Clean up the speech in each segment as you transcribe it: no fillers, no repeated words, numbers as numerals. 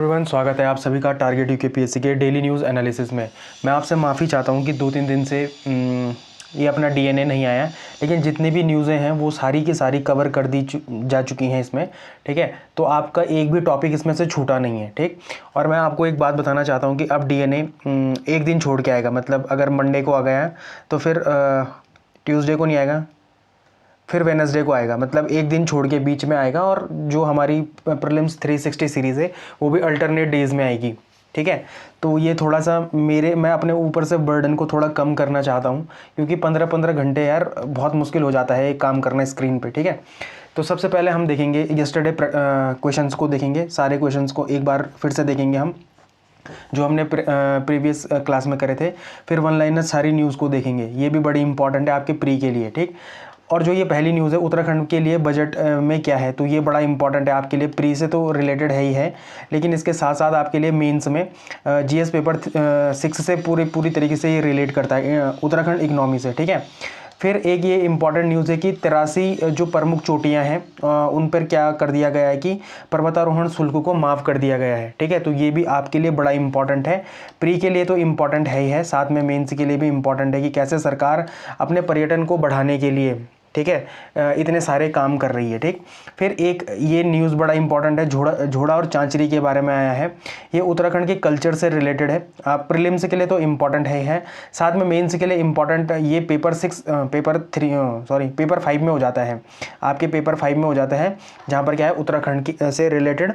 Everyone, स्वागत है आप सभी का टारगेट यूकेपीएससी के डेली न्यूज़ एनालिसिस में। मैं आपसे माफ़ी चाहता हूं कि 2-3 दिन से ये अपना डीएनए नहीं आया, लेकिन जितनी भी न्यूज़ें हैं वो सारी की सारी कवर कर दी जा चुकी हैं इसमें। ठीक है, तो आपका एक भी टॉपिक इसमें से छूटा नहीं है। ठीक, और मैं आपको एक बात बताना चाहता हूँ कि अब डीएनए एक दिन छोड़ के आएगा। मतलब अगर मंडे को आ गया तो फिर ट्यूसडे को नहीं आएगा, फिर वेनसडे को आएगा। मतलब एक दिन छोड़ के बीच में आएगा। और जो हमारी प्रीलिम्स 360 सीरीज़ है वो भी अल्टरनेट डेज़ में आएगी। ठीक है, तो ये थोड़ा सा मैं अपने ऊपर से बर्डन को थोड़ा कम करना चाहता हूँ, क्योंकि 15-15 घंटे यार बहुत मुश्किल हो जाता है एक काम करना स्क्रीन पे। ठीक है, तो सबसे पहले हम देखेंगे यस्टरडे क्वेश्चंस को, देखेंगे सारे क्वेश्चंस को एक बार फिर से देखेंगे हम, जो हमने प्रीवियस क्लास में करे थे। फिर वन लाइनर सारी न्यूज़ को देखेंगे, ये भी बड़ी इंपॉर्टेंट है आपके प्री के लिए। ठीक, और जो ये पहली न्यूज़ है उत्तराखंड के लिए बजट में क्या है, तो ये बड़ा इंपॉर्टेंट है आपके लिए। प्री से तो रिलेटेड है ही है, लेकिन इसके साथ साथ आपके लिए मेंस में जीएस पेपर 6 से पूरी तरीके से ये रिलेट करता है उत्तराखंड इकनॉमी से। ठीक है, फिर एक ये इंपॉर्टेंट न्यूज़ है कि 83 जो प्रमुख चोटियां हैं उन पर क्या कर दिया गया है कि पर्वतारोहण शुल्क को माफ़ कर दिया गया है। ठीक है, तो ये भी आपके लिए बड़ा इंपॉर्टेंट है। प्री के लिए तो इम्पॉर्टेंट है ही है, साथ में मेंस के लिए भी इम्पॉर्टेंट है कि कैसे सरकार अपने पर्यटन को बढ़ाने के लिए, ठीक है, इतने सारे काम कर रही है। ठीक, फिर एक ये न्यूज़ बड़ा इंपॉर्टेंट है, झोड़ा और चांचरी के बारे में आया है। ये उत्तराखंड के कल्चर से रिलेटेड है। प्रीलिम्स के लिए तो इम्पॉर्टेंट है, साथ में मेंस के लिए इम्पॉर्टेंट। ये पेपर 5 में हो जाता है, आपके पेपर 5 में हो जाता है, जहाँ पर क्या है उत्तराखंड की से रिलेटेड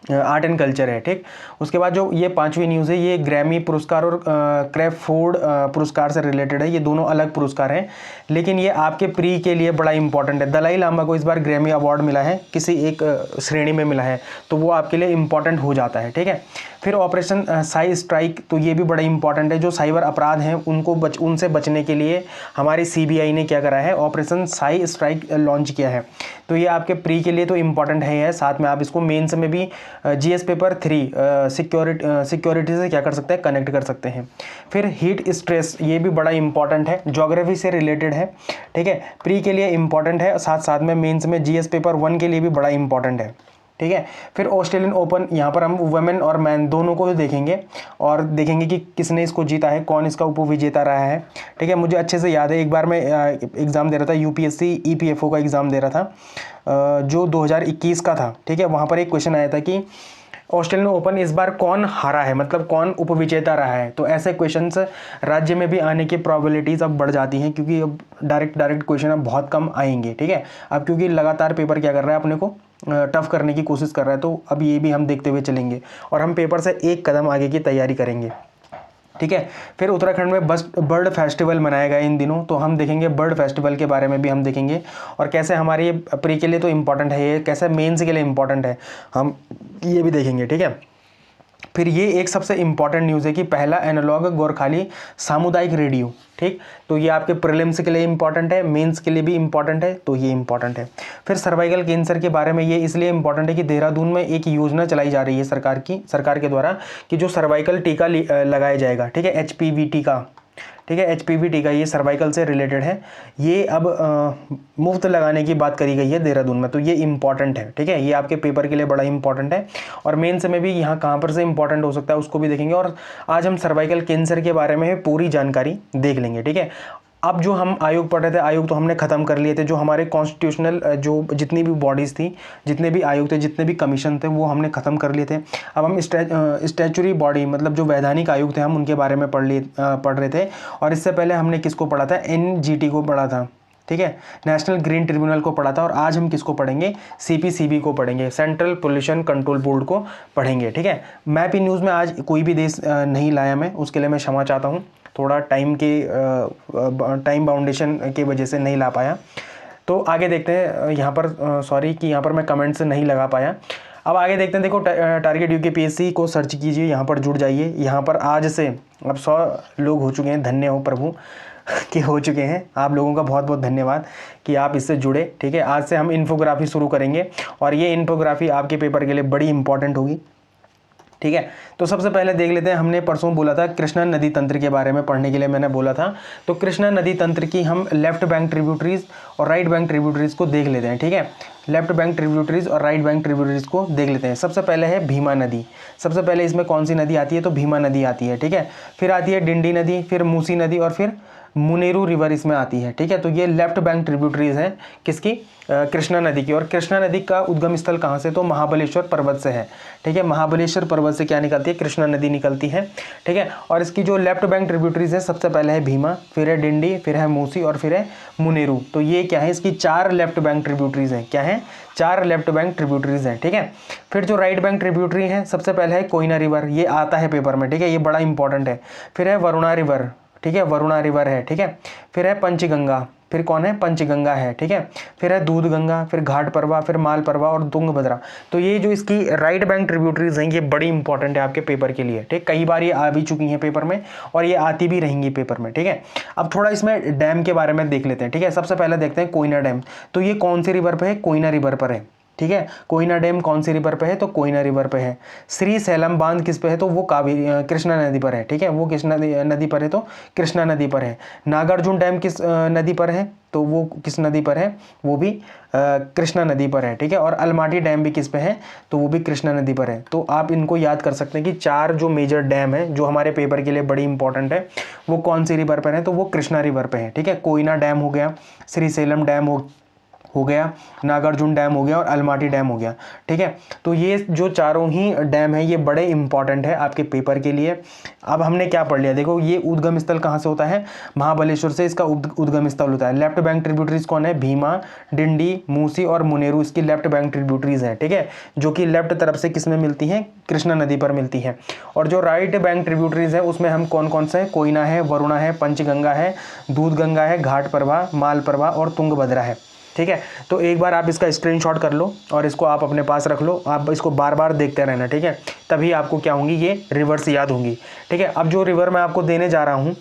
आर्ट एंड कल्चर है। ठीक, उसके बाद जो ये 5वीं न्यूज़ है, ये ग्रैमी पुरस्कार और क्रैफोर्ड पुरस्कार से रिलेटेड है। ये दोनों अलग पुरस्कार हैं, लेकिन ये आपके प्री के लिए बड़ा इंपॉर्टेंट है। दलाई लामा को इस बार ग्रैमी अवार्ड मिला है, किसी एक श्रेणी में मिला है, तो वो आपके लिए इंपॉर्टेंट हो जाता है। ठीक है, फिर ऑपरेशन साई स्ट्राइक, तो ये भी बड़ा इंपॉर्टेंट है। जो साइबर अपराध हैं उनसे बचने के लिए हमारी सीबीआई ने क्या करा है, ऑपरेशन साई स्ट्राइक लॉन्च किया है। तो ये आपके प्री के लिए तो इम्पॉर्टेंट है। साथ में आप इसको मेंस में भी जीएस पेपर 3 सिक्योरिटी से क्या कर सकते हैं, कनेक्ट कर सकते हैं। फिर हीट स्ट्रेस, ये भी बड़ा इंपॉर्टेंट है, ज्योग्राफी से रिलेटेड है। ठीक है, प्री के लिए इंपॉर्टेंट है, साथ साथ में मेंस में जीएस पेपर 1 के लिए भी बड़ा इंपॉर्टेंट है। ठीक है, फिर ऑस्ट्रेलियन ओपन, यहाँ पर हम वुमेन और मैन दोनों को देखेंगे और देखेंगे कि किसने इसको जीता है, कौन इसका उपविजेता रहा है। ठीक है, मुझे अच्छे से याद है, एक बार मैं एग्ज़ाम दे रहा था, यूपीएससी ईपीएफओ का एग्ज़ाम दे रहा था, जो 2021 का था। ठीक है, वहाँ पर एक क्वेश्चन आया था कि ऑस्ट्रेलियन ओपन इस बार कौन हारा है, मतलब कौन उपविजेता रहा है। तो ऐसे क्वेश्चंस राज्य में भी आने की प्रोबेबिलिटीज़ अब बढ़ जाती हैं, क्योंकि अब डायरेक्ट क्वेश्चन अब बहुत कम आएंगे। ठीक है, अब क्योंकि लगातार पेपर क्या कर रहा है, अपने को टफ करने की कोशिश कर रहा है, तो अब ये भी हम देखते हुए चलेंगे और हम पेपर से एक कदम आगे की तैयारी करेंगे। ठीक है, फिर उत्तराखंड में बर्ड फेस्टिवल मनाया गया इन दिनों, तो हम देखेंगे बर्ड फेस्टिवल के बारे में भी हम देखेंगे, और कैसे हमारे प्री के लिए तो इम्पॉर्टेंट है ये, कैसे मेंस के लिए इम्पॉर्टेंट है, हम ये भी देखेंगे। ठीक है, फिर ये एक सबसे इम्पॉर्टेंट न्यूज़ है कि पहला एनालॉग गोरखाली सामुदायिक रेडियो। ठीक, तो ये आपके प्रीलिम्स के लिए इंपॉर्टेंट है, मेंस के लिए भी इंपॉर्टेंट है, तो ये इंपॉर्टेंट है। फिर सर्वाइकल कैंसर के बारे में ये इसलिए इंपॉर्टेंट है कि देहरादून में एक योजना चलाई जा रही है सरकार के द्वारा, कि जो सर्वाइकल टीका लगाया जाएगा। ठीक है, एचपीवी टीका। ठीक है, एचपीवी टीका ये सर्वाइकल से रिलेटेड है, ये अब मुफ्त लगाने की बात करी गई है देहरादून में, तो ये इंपॉर्टेंट है। ठीक है, ये आपके पेपर के लिए बड़ा इंपॉर्टेंट है, और मेंस में भी यहाँ कहाँ पर से इंपॉर्टेंट हो सकता है उसको भी देखेंगे। और आज हम सर्वाइकल कैंसर के बारे में पूरी जानकारी देख लेंगे। ठीक है, अब जो हम आयोग पढ़ रहे थे, आयोग तो हमने ख़त्म कर लिए थे। जो हमारे कॉन्स्टिट्यूशनल जो जितनी भी बॉडीज़ थी, जितने भी आयोग थे, जितने भी कमीशन थे, वो हमने ख़त्म कर लिए थे। अब हम स्टैचुरी बॉडी, मतलब जो वैधानिक आयोग थे, हम उनके बारे में पढ़ रहे थे। और इससे पहले हमने किसको पढ़ा था, एनजीटी को पढ़ा था। ठीक है, नेशनल ग्रीन ट्रिब्यूनल को पढ़ा था। और आज हम किसको पढ़ेंगे, सीपीसीबी को पढ़ेंगे, सेंट्रल पोल्यूशन कंट्रोल बोर्ड को पढ़ेंगे। ठीक है, मैप इन न्यूज़ में आज कोई भी देश नहीं लाया मैं, उसके लिए मैं क्षमा चाहता हूँ, थोड़ा टाइम बाउंडेशन की वजह से नहीं ला पाया। तो आगे देखते हैं, यहाँ पर सॉरी कि यहाँ पर मैं कमेंट्स नहीं लगा पाया। अब आगे देखते हैं, देखो टारगेट यूकेपीएससी को सर्च कीजिए, यहाँ पर जुड़ जाइए। यहाँ पर आज से अब 100 लोग हो चुके हैं, धन्य हो प्रभु कि हो चुके हैं। आप लोगों का बहुत बहुत धन्यवाद कि आप इससे जुड़े। ठीक है, आज से हम इन्फोग्राफी शुरू करेंगे, और ये इन्फोग्राफी आपके पेपर के लिए बड़ी इंपॉर्टेंट होगी। ठीक है। तो सबसे पहले देख लेते हैं, हमने परसों बोला था कृष्णा नदी तंत्र के बारे में पढ़ने के लिए मैंने बोला था। तो कृष्णा नदी तंत्र की हम लेफ्ट बैंक ट्रिब्यूटरीज और राइट बैंक ट्रिब्यूटरीज को देख लेते हैं। ठीक है, लेफ्ट बैंक ट्रिब्यूटरीज और राइट बैंक ट्रिब्यूटरीज को देख लेते हैं। सबसे पहले है भीमा नदी। सबसे पहले इसमें कौन सी नदी आती है? तो भीमा नदी आती है। ठीक है, फिर आती है डिंडी नदी, फिर मूसी नदी और फिर मुनेरू रिवर इसमें आती है। ठीक है, तो ये लेफ्ट बैंक ट्रिब्यूटरीज हैं किसकी? कृष्णा नदी की। और कृष्णा नदी का उद्गम स्थल कहाँ से? तो महाबलेश्वर पर्वत से है। ठीक है, महाबलेश्वर पर्वत से क्या निकलती है? कृष्णा नदी निकलती है। ठीक है, और इसकी जो लेफ्ट बैंक ट्रिब्यूटरीज है, सबसे पहले है भीमा, फिर है डिंडी, फिर है मूसी और फिर है मुनेरू। तो ये क्या है? इसकी 4 लेफ्ट बैंक ट्रिब्यूटरीज हैं। क्या है? 4 लेफ्ट बैंक ट्रिब्यूटरीज हैं। ठीक है, फिर जो राइट बैंक ट्रिब्यूटरी है, सबसे पहले है कोयना रिवर, ये आता है पेपर में। ठीक है, ये बड़ा इंपॉर्टेंट है। फिर है वरुणा रिवर। ठीक है, वरुणा रिवर है। ठीक है, फिर है पंचगंगा, फिर कौन है? पंचगंगा है। ठीक है, फिर है दूध गंगा, फिर घाट परवा, फिर माल परवा और तुंगभद्रा। तो ये जो इसकी राइट बैंक ट्रिब्यूटरीज हैं, ये बड़ी इंपॉर्टेंट है आपके पेपर के लिए। ठीक, कई बार ये आ भी चुकी हैं पेपर में और ये आती भी रहेंगी पेपर में। ठीक है, अब थोड़ा इसमें डैम के बारे में देख लेते हैं। ठीक है, सबसे पहले देखते हैं कोयना डैम। तो ये कौन सी रिवर पे है? कोयना रिवर पर है। ठीक है, कोयना डैम कौन सी रिवर पे है? तो कोयना रिवर पे है। श्री सैलम बांध किस पे है? तो वो कावेरी कृष्णा नदी पर है। ठीक है, वो कृष्णा नदी पर है, तो कृष्णा नदी पर है। नागार्जुन डैम किस नदी पर है? तो वो किस नदी पर है? वो भी कृष्णा नदी पर है। ठीक है, और अलमाटी डैम भी किस पे है? तो वो भी कृष्णा नदी पर है। तो आप इनको याद कर सकते हैं कि 4 जो मेजर डैम है जो हमारे पेपर के लिए बड़ी इंपॉर्टेंट है, वो कौन सी रिवर पर है? तो वो कृष्णा रिवर पे है। ठीक है, कोयना डैम हो गया, श्री सैलम डैम हो गया, नागार्जुन डैम हो गया और अलमाटी डैम हो गया। ठीक है, तो ये जो चारों ही डैम है ये बड़े इंपॉर्टेंट है आपके पेपर के लिए। अब हमने क्या पढ़ लिया? देखो, ये उद्गम स्थल कहाँ से होता है? महाबलेश्वर से इसका उद्गम स्थल होता है। लेफ्ट बैंक ट्रिब्यूटरीज कौन है? भीमा, डिंडी, मूसी और मुनेरू इसकी लेफ्ट बैंक ट्रिब्यूटरीज है। ठीक है, जो कि लेफ्ट तरफ से किसमें मिलती हैं? कृष्णा नदी पर मिलती है। और जो राइट बैंक ट्रिब्यूटरीज है उसमें हम कौन कौन से हैं? कोयना है, वरुणा है, पंचगंगा है, दूध गंगा है, घाट परवा, माल परवा और तुंगभद्रा है। ठीक है, तो एक बार आप इसका स्क्रीनशॉट कर लो और इसको आप अपने पास रख लो। आप इसको बार बार देखते रहना। ठीक है, तभी आपको क्या होंगी? ये रिवर्स याद होंगी। ठीक है, अब जो रिवर मैं आपको देने जा रहा हूँ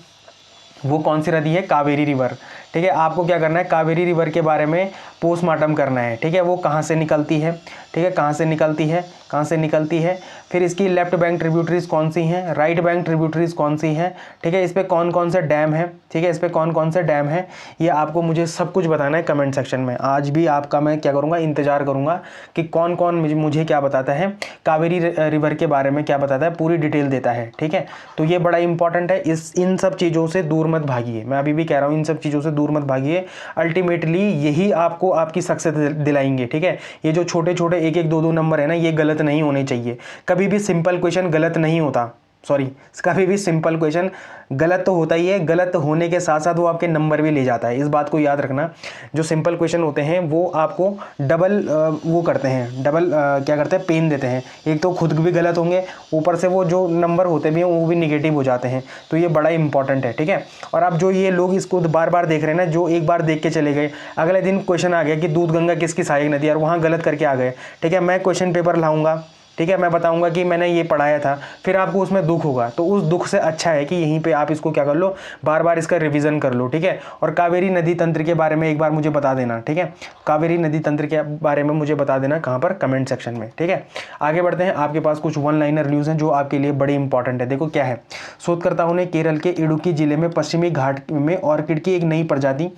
वो कौन सी नदी है? कावेरी रिवर। ठीक है, आपको क्या करना है? कावेरी रिवर के बारे में पोस्टमार्टम करना है। ठीक है, वो कहाँ से निकलती है? ठीक है, कहाँ से निकलती है? कहाँ से निकलती है? फिर इसकी लेफ्ट बैंक ट्रिब्यूटरीज कौन सी हैं? राइट बैंक ट्रिब्यूटरीज कौन सी हैं? ठीक है, इस पर कौन कौन से डैम है? ठीक है, इस पर कौन कौन से डैम है? ये आपको मुझे सब कुछ बताना है कमेंट सेक्शन में। आज भी आपका मैं क्या करूँगा? इंतजार करूँगा कि कौन कौन मुझे क्या बताता है, कावेरी रिवर के बारे में क्या बताता है, पूरी डिटेल देता है। ठीक है, तो ये बड़ा इंपॉर्टेंट है। इन सब चीज़ों से दूर मत भागिए। मैं अभी भी कह रहा हूँ, इन सब चीज़ों से दूर मत भागिए। अल्टीमेटली यही आपको आपकी सक्सेस दिलाएंगे। ठीक है, ये जो छोटे छोटे 1-1, 2-2 नंबर है ना, ये गलत नहीं होने चाहिए। कभी भी सिंपल क्वेश्चन गलत नहीं होता। सॉरी, कभी भी सिंपल क्वेश्चन गलत तो होता ही है, गलत होने के साथ साथ वो आपके नंबर भी ले जाता है। इस बात को याद रखना। जो सिंपल क्वेश्चन होते हैं वो आपको डबल वो करते हैं, डबल क्या करते हैं? पेन देते हैं। एक तो खुद भी गलत होंगे, ऊपर से वो जो नंबर होते भी हैं वो भी निगेटिव हो जाते हैं। तो ये बड़ा इंपॉर्टेंट है। ठीक है, और अब जो ये लोग इसको बार बार देख रहे हैं ना, जो एक बार देख के चले गए, अगले दिन क्वेश्चन आ गया कि दूध गंगा किसकी सहायक नदी है, और वहाँ गलत करके आ गए। ठीक है, मैं क्वेश्चन पेपर लाऊंगा। ठीक है, मैं बताऊंगा कि मैंने ये पढ़ाया था, फिर आपको उसमें दुख होगा। तो उस दुख से अच्छा है कि यहीं पे आप इसको क्या कर लो, बार बार इसका रिवीजन कर लो। ठीक है, और कावेरी नदी तंत्र के बारे में एक बार मुझे बता देना। ठीक है, कावेरी नदी तंत्र के बारे में मुझे बता देना कहाँ पर? कमेंट सेक्शन में। ठीक है, आगे बढ़ते हैं। आपके पास कुछ 1 लाइनर न्यूज़ हैं जो आपके लिए बड़ी इंपॉर्टेंट है। देखो क्या है। शोधकर्ताओं ने केरल के इडुक्की जिले में पश्चिमी घाट में ऑर्किड की एक नई प्रजाति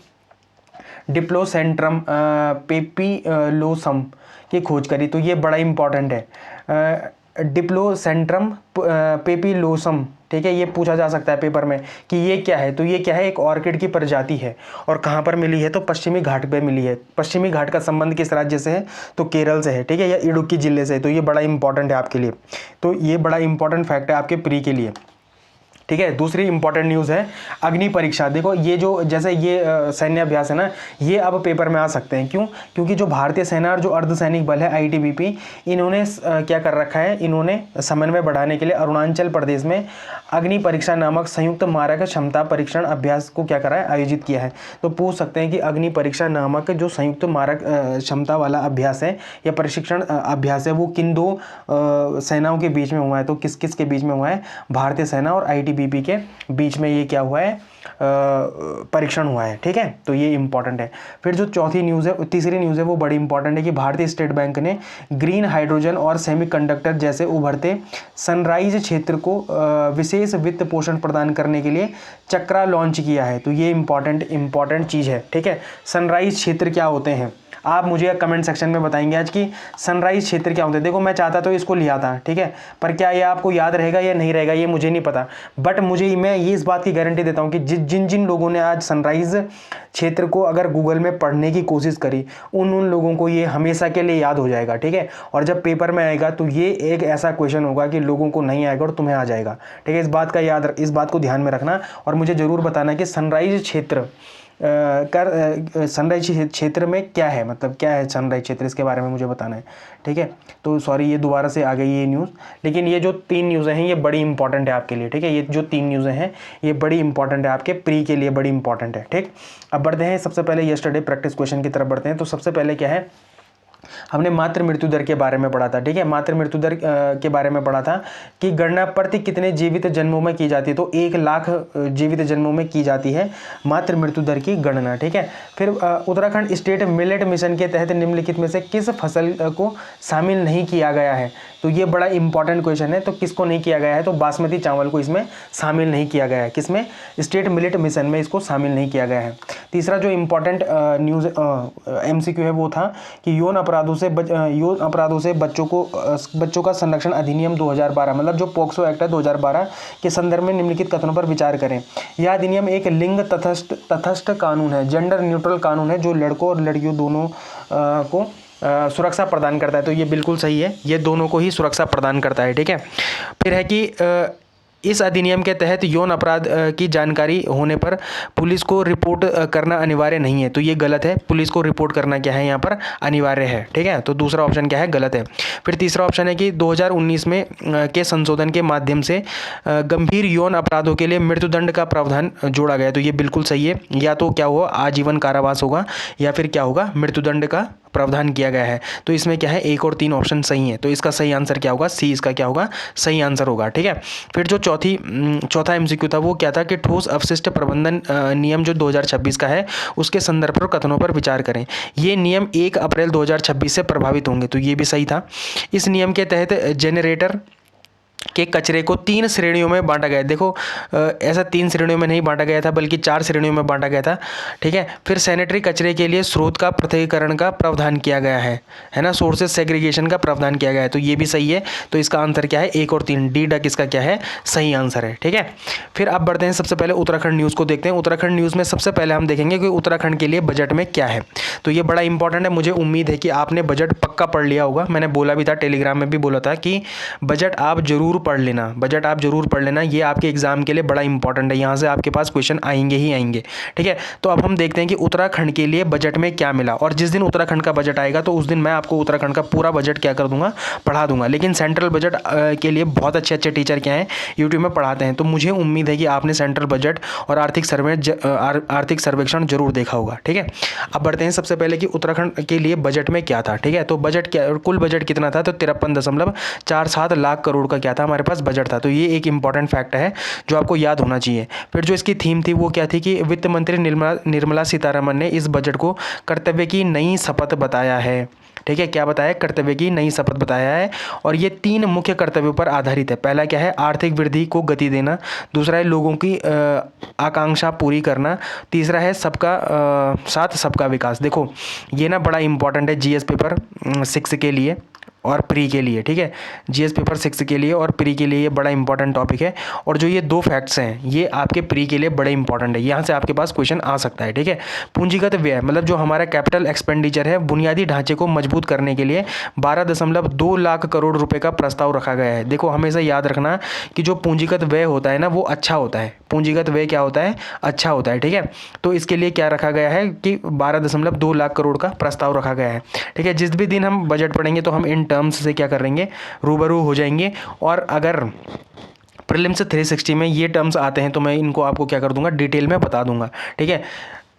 डिप्लोसेंट्रम पेपिलोसम की खोज करी। तो ये बड़ा इंपॉर्टेंट है। डिप्लोसेंट्रम पेपिलोसम। ठीक है, ये पूछा जा सकता है पेपर में कि ये क्या है। तो ये क्या है? एक ऑर्किड की प्रजाति है। और कहाँ पर मिली है? तो पश्चिमी घाट पे मिली है। पश्चिमी घाट का संबंध किस राज्य से है? तो केरल से है। ठीक है, या इडुक्की जिले से। तो ये बड़ा इंपॉर्टेंट है आपके लिए। तो ये बड़ा इंपॉर्टेंट फैक्ट है आपके प्री के लिए। ठीक है, दूसरी इंपॉर्टेंट न्यूज़ है अग्नि परीक्षा। देखो, ये जो जैसे ये सैन्य अभ्यास है ना, ये अब पेपर में आ सकते हैं। क्यों? क्योंकि जो भारतीय सेना और जो अर्धसैनिक बल है ITBP, इन्होंने क्या कर रखा है? इन्होंने समन्वय बढ़ाने के लिए अरुणाचल प्रदेश में अग्नि परीक्षा नामक संयुक्त मारक क्षमता परीक्षण अभ्यास को क्या करा है? आयोजित किया है। तो पूछ सकते हैं कि अग्नि परीक्षा नामक जो संयुक्त मारक क्षमता वाला अभ्यास है या प्रशिक्षण अभ्यास है, वो किन 2 सेनाओं के बीच में हुआ है? तो किस किस के बीच में हुआ है? भारतीय सेना और ITBP आईटीबीपी के बीच में ये क्या हुआ है, परीक्षण हुआ है। ठीक है, तो ये इंपॉर्टेंट है। फिर जो चौथी न्यूज़ है, तीसरी न्यूज़ है, वो बड़ी इंपॉर्टेंट है कि भारतीय स्टेट बैंक ने ग्रीन हाइड्रोजन और सेमीकंडक्टर जैसे उभरते सनराइज क्षेत्र को विशेष वित्त पोषण प्रदान करने के लिए चक्रा लॉन्च किया है। तो ये इंपॉर्टेंट चीज़ है। ठीक है, सनराइज क्षेत्र क्या होते हैं, आप मुझे कमेंट सेक्शन में बताएंगे आज कि सनराइज क्षेत्र क्या होते हैं। देखो मैं चाहता तो इसको लिया था, ठीक है, पर क्या ये आपको याद रहेगा या नहीं रहेगा ये मुझे नहीं पता, बट मैं ये इस बात की गारंटी देता हूँ कि जिन जिन लोगों ने आज सनराइज क्षेत्र को अगर गूगल में पढ़ने की कोशिश करी, उन लोगों को ये हमेशा के लिए याद हो जाएगा। ठीक है, और जब पेपर में आएगा तो ये एक ऐसा क्वेश्चन होगा कि लोगों को नहीं आएगा और तुम्हें आ जाएगा। ठीक है, इस बात को ध्यान में रखना और मुझे ज़रूर बताना कि सनराइज क्षेत्र सनराइज क्षेत्र में क्या है, मतलब क्या है सनराइज क्षेत्र, इसके बारे में मुझे बताना है। ठीक है, तो सॉरी ये दोबारा से आ गई ये न्यूज़, लेकिन ये जो 3 न्यूज़ें हैं ये बड़ी इंपॉर्टेंट है आपके लिए। ठीक है, ये जो 3 न्यूज़ें हैं ये बड़ी इंपॉर्टेंट है आपके प्री के लिए, बड़ी इंपॉर्टेंट है। ठीक, अब बढ़ते हैं सबसे पहले यस्टरडे प्रैक्टिस क्वेश्चन की तरफ बढ़ते हैं। तो सबसे पहले क्या है, हमने मातृ मृत्यु दर के बारे में पढ़ा था। ठीक है, मातृ मृत्यु दर के बारे में पढ़ा था कि गणना प्रति कितने जीवित जन्मों में की जाती है। तो 1 लाख जीवित जन्मों में की जाती है मातृ मृत्यु दर की गणना। ठीक है, फिर उत्तराखंड स्टेट मिलेट मिशन के तहत निम्नलिखित में से किस फसल को शामिल नहीं किया गया है। तो ये बड़ा इंपॉर्टेंट क्वेश्चन है। तो किसको नहीं किया गया है, तो बासमती चावल को इसमें शामिल नहीं किया गया है। किसमें, स्टेट मिलेट मिशन में इसको शामिल नहीं किया गया है। तीसरा जो इंपॉर्टेंट न्यूज़ MCQ है वो था कि यौन अपराधों से बच्चों का संरक्षण अधिनियम 2012, मतलब जो पोक्सो एक्ट है 2012 के संदर्भ में निम्नलिखित कथनों पर विचार करें। यह अधिनियम एक लिंग तटस्थ कानून है, जेंडर न्यूट्रल कानून है, जो लड़कों और लड़कियों दोनों को सुरक्षा प्रदान करता है। तो ये बिल्कुल सही है, ये दोनों को ही सुरक्षा प्रदान करता है। ठीक है, फिर है कि इस अधिनियम के तहत यौन अपराध की जानकारी होने पर पुलिस को रिपोर्ट करना अनिवार्य नहीं है। तो ये गलत है, पुलिस को रिपोर्ट करना क्या है यहाँ पर अनिवार्य है। ठीक है, तो दूसरा ऑप्शन क्या है, गलत है। फिर तीसरा ऑप्शन है कि 2019 में के संशोधन के माध्यम से गंभीर यौन अपराधों के लिए मृत्युदंड का प्रावधान जोड़ा गया। तो ये बिल्कुल सही है, या तो क्या होगा, आजीवन कारावास होगा, या फिर क्या होगा, मृत्युदंड का प्रावधान किया गया है। तो इसमें क्या है, 1 और 3 ऑप्शन सही है। तो इसका सही आंसर क्या होगा, सी इसका क्या होगा, सही आंसर होगा। ठीक है, फिर जो चौथा MCQ था वो क्या था कि ठोस अपशिष्ट प्रबंधन नियम जो 2026 का है उसके संदर्भ पर कथनों पर विचार करें। ये नियम 1 अप्रैल 2026 से प्रभावित होंगे। तो ये भी सही था। इस नियम के तहत जेनरेटर के कचरे को 3 श्रेणियों में बांटा गया। देखो ऐसा 3 श्रेणियों में नहीं बांटा गया था, बल्कि 4 श्रेणियों में बांटा गया था। ठीक है, फिर सैनिटरी कचरे के लिए स्रोत का पृथकीकरण का प्रावधान किया गया है ना, सोर्सेज सेग्रीगेशन का प्रावधान किया गया है। तो ये भी सही है। तो इसका आंसर क्या है, 1 और 3, डी डक इसका क्या है, सही आंसर है। ठीक है, फिर अब बढ़ते हैं, सबसे पहले उत्तराखंड न्यूज़ को देखते हैं। उत्तराखंड न्यूज़ में सबसे पहले हम देखेंगे कि उत्तराखंड के लिए बजट में क्या है। तो ये बड़ा इंपॉर्टेंट है। मुझे उम्मीद है कि आपने बजट पक्का पढ़ लिया होगा। मैंने बोला भी था, टेलीग्राम में भी बोला था कि बजट आप जरूर पढ़ लेना, बजट आप जरूर पढ़ लेना, ये आपके एग्जाम के लिए बड़ा इंपॉर्टेंट है। यहाँ से आपके पास क्वेश्चन आएंगे ही आएंगे। ठीक है, तो अब हम देखते हैं कि उत्तराखंड के लिए बजट में क्या मिला, और जिस दिन उत्तराखंड का बजट आएगा तो उस दिन मैं आपको उत्तराखंड का पूरा बजट क्या कर दूंगा, पढ़ा दूंगा। लेकिन सेंट्रल बजट के लिए बहुत अच्छे अच्छे टीचर क्या हैं, यूट्यूब में पढ़ाते हैं। तो मुझे उम्मीद है कि आपने सेंट्रल बजट और आर्थिक सर्वेक्षण जरूर देखा होगा। ठीक है, अब बढ़ते हैं सबसे पहले कि उत्तराखंड के लिए बजट में क्या था। ठीक है, तो बजट क्या, कुल बजट कितना था, तो 53.47 लाख करोड़ का क्या था हमारे पास बजट था। तो ये एक इंपॉर्टेंट फैक्ट है जो आपको याद होना चाहिए। फिर जो इसकी थीम थी वो क्या थी कि वित्त मंत्री निर्मला सीतारमण ने इस बजट को कर्तव्य की नई शपथ बताया है। ठीक है, क्या बताया, कर्तव्य की नई शपथ बताया है। और ये 3 मुख्य कर्तव्यों पर आधारित है। पहला क्या है, आर्थिक वृद्धि को गति देना। दूसरा है लोगों की आकांक्षा पूरी करना। तीसरा है सबका साथ सबका विकास। देखो ये ना बड़ा इंपॉर्टेंट है GS पेपर 6 के लिए और प्री के लिए। ठीक है, GS पेपर 6 के लिए और प्री के लिए ये बड़ा इंपॉर्टेंट टॉपिक है। और जो ये 2 फैक्ट्स हैं ये आपके प्री के लिए बड़े इंपॉर्टेंट है, यहाँ से आपके पास क्वेश्चन आ सकता है। ठीक है, पूंजीगत व्यय मतलब जो हमारा कैपिटल एक्सपेंडिचर है, बुनियादी ढांचे को मजबूत करने के लिए 12.2 लाख करोड़ रुपए का प्रस्ताव रखा गया है। देखो हमेशा याद रखना कि जो पूंजीगत व्यय होता है ना वो अच्छा होता है। पूंजीगत व्यय क्या होता है, अच्छा होता है। ठीक है, तो इसके लिए क्या रखा गया है कि 12.2 लाख करोड़ का प्रस्ताव रखा गया है। ठीक है, जिस भी दिन हम बजट पढ़ेंगे तो हम इन टर्म्स से क्या करेंगे, रूबरू हो जाएंगे। और अगर प्रीलिम्स 360 में ये टर्म्स आते हैं तो मैं इनको आपको क्या कर दूंगा, डिटेल में बता दूंगा। ठीक है,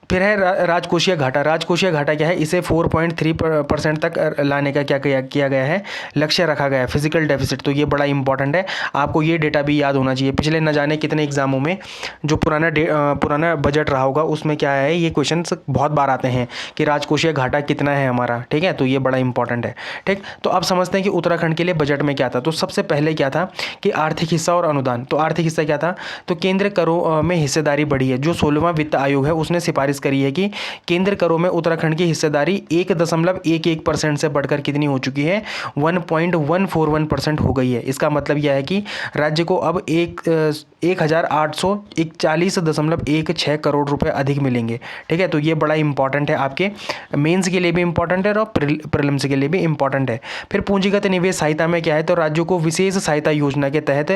फिर है राजकोषीय घाटा। राजकोषीय घाटा क्या है, इसे 4.3% तक लाने का क्या किया गया है, लक्ष्य रखा गया है, फिजिकल डेफिसिट। तो ये बड़ा इंपॉर्टेंट है, आपको ये डेटा भी याद होना चाहिए। पिछले न जाने कितने एग्जामों में जो पुराना बजट रहा होगा उसमें क्या है, ये क्वेश्चन बहुत बार आते हैं कि राजकोषीय घाटा कितना है हमारा, ठीक है। तो ये बड़ा इंपॉर्टेंट है, ठीक। तो अब समझते हैं कि उत्तराखंड के लिए बजट में क्या था। तो सबसे पहले क्या था कि आर्थिक हिस्सा और अनुदान। तो आर्थिक हिस्सा क्या था, तो केंद्र करों में हिस्सेदारी बढ़ी है। जो 16वां वित्त आयोग है उसने सिफारिश करी है कि केंद्र करों में उत्तराखंड की हिस्सेदारी 1.11% से बढ़कर कितनी हो चुकी है, 1.141% हो गई है। इसका मतलब यह है कि राज्य को अब 1,841.16 करोड़ रुपए अधिक मिलेंगे, ठीक है। तो ये बड़ा इंपॉर्टेंट है, आपके मेंस के लिए भी इंपॉर्टेंट है और प्रीलिम्स के लिए भी इंपॉर्टेंट है। फिर पूंजीगत निवेश सहायता में क्या है, तो राज्यों को विशेष सहायता योजना के तहत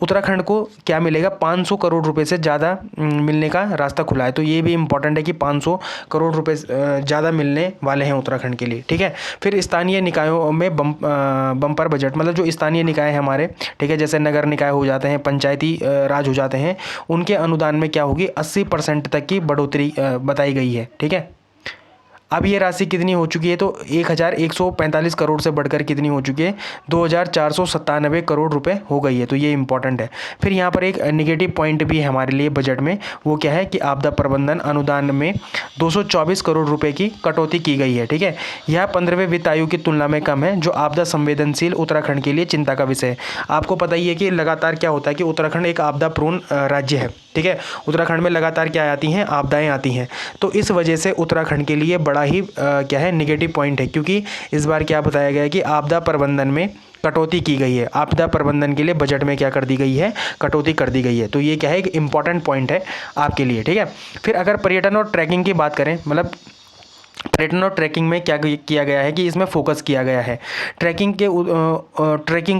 उत्तराखंड को क्या मिलेगा, 500 करोड़ रुपए से ज़्यादा मिलने का रास्ता खुला है। तो ये भी इंपॉर्टेंट है कि 500 करोड़ रुपए ज़्यादा मिलने वाले हैं उत्तराखंड के लिए, ठीक है। फिर स्थानीय निकायों में बम्पर बजट, मतलब जो स्थानीय निकाय हैं हमारे, ठीक है, जैसे नगर निकाय हो जाते हैं, पंचायती राज हो जाते हैं, उनके अनुदान में क्या होगी, 80% तक की बढ़ोतरी बताई गई है, ठीक है। अब ये राशि कितनी हो चुकी है, तो 1,145 करोड़ से बढ़कर कितनी हो चुकी है, 2,497 करोड़ रुपए हो गई है। तो ये इंपॉर्टेंट है। फिर यहाँ पर एक नेगेटिव पॉइंट भी है हमारे लिए बजट में, वो क्या है कि आपदा प्रबंधन अनुदान में 224 करोड़ रुपए की कटौती की गई है, ठीक है। यह 15वें वित्त आयोग की तुलना में कम है, जो आपदा संवेदनशील उत्तराखंड के लिए चिंता का विषय है। आपको पता ही है कि लगातार क्या होता है कि उत्तराखंड एक आपदा प्रोन राज्य है, ठीक है। उत्तराखंड में लगातार क्या आती हैं, आपदाएं आती हैं। तो इस वजह से उत्तराखंड के लिए बड़ा ही क्या है, नेगेटिव पॉइंट है, क्योंकि इस बार क्या बताया गया है कि आपदा प्रबंधन में कटौती की गई है। आपदा प्रबंधन के लिए बजट में क्या कर दी गई है, कटौती कर दी गई है। तो ये क्या है, एक इंपॉर्टेंट पॉइंट है आपके लिए, ठीक है। फिर अगर पर्यटन और ट्रैकिंग की बात करें, मतलब पर्यटन और ट्रैकिंग में क्या किया गया है कि इसमें फोकस किया गया है। ट्रैकिंग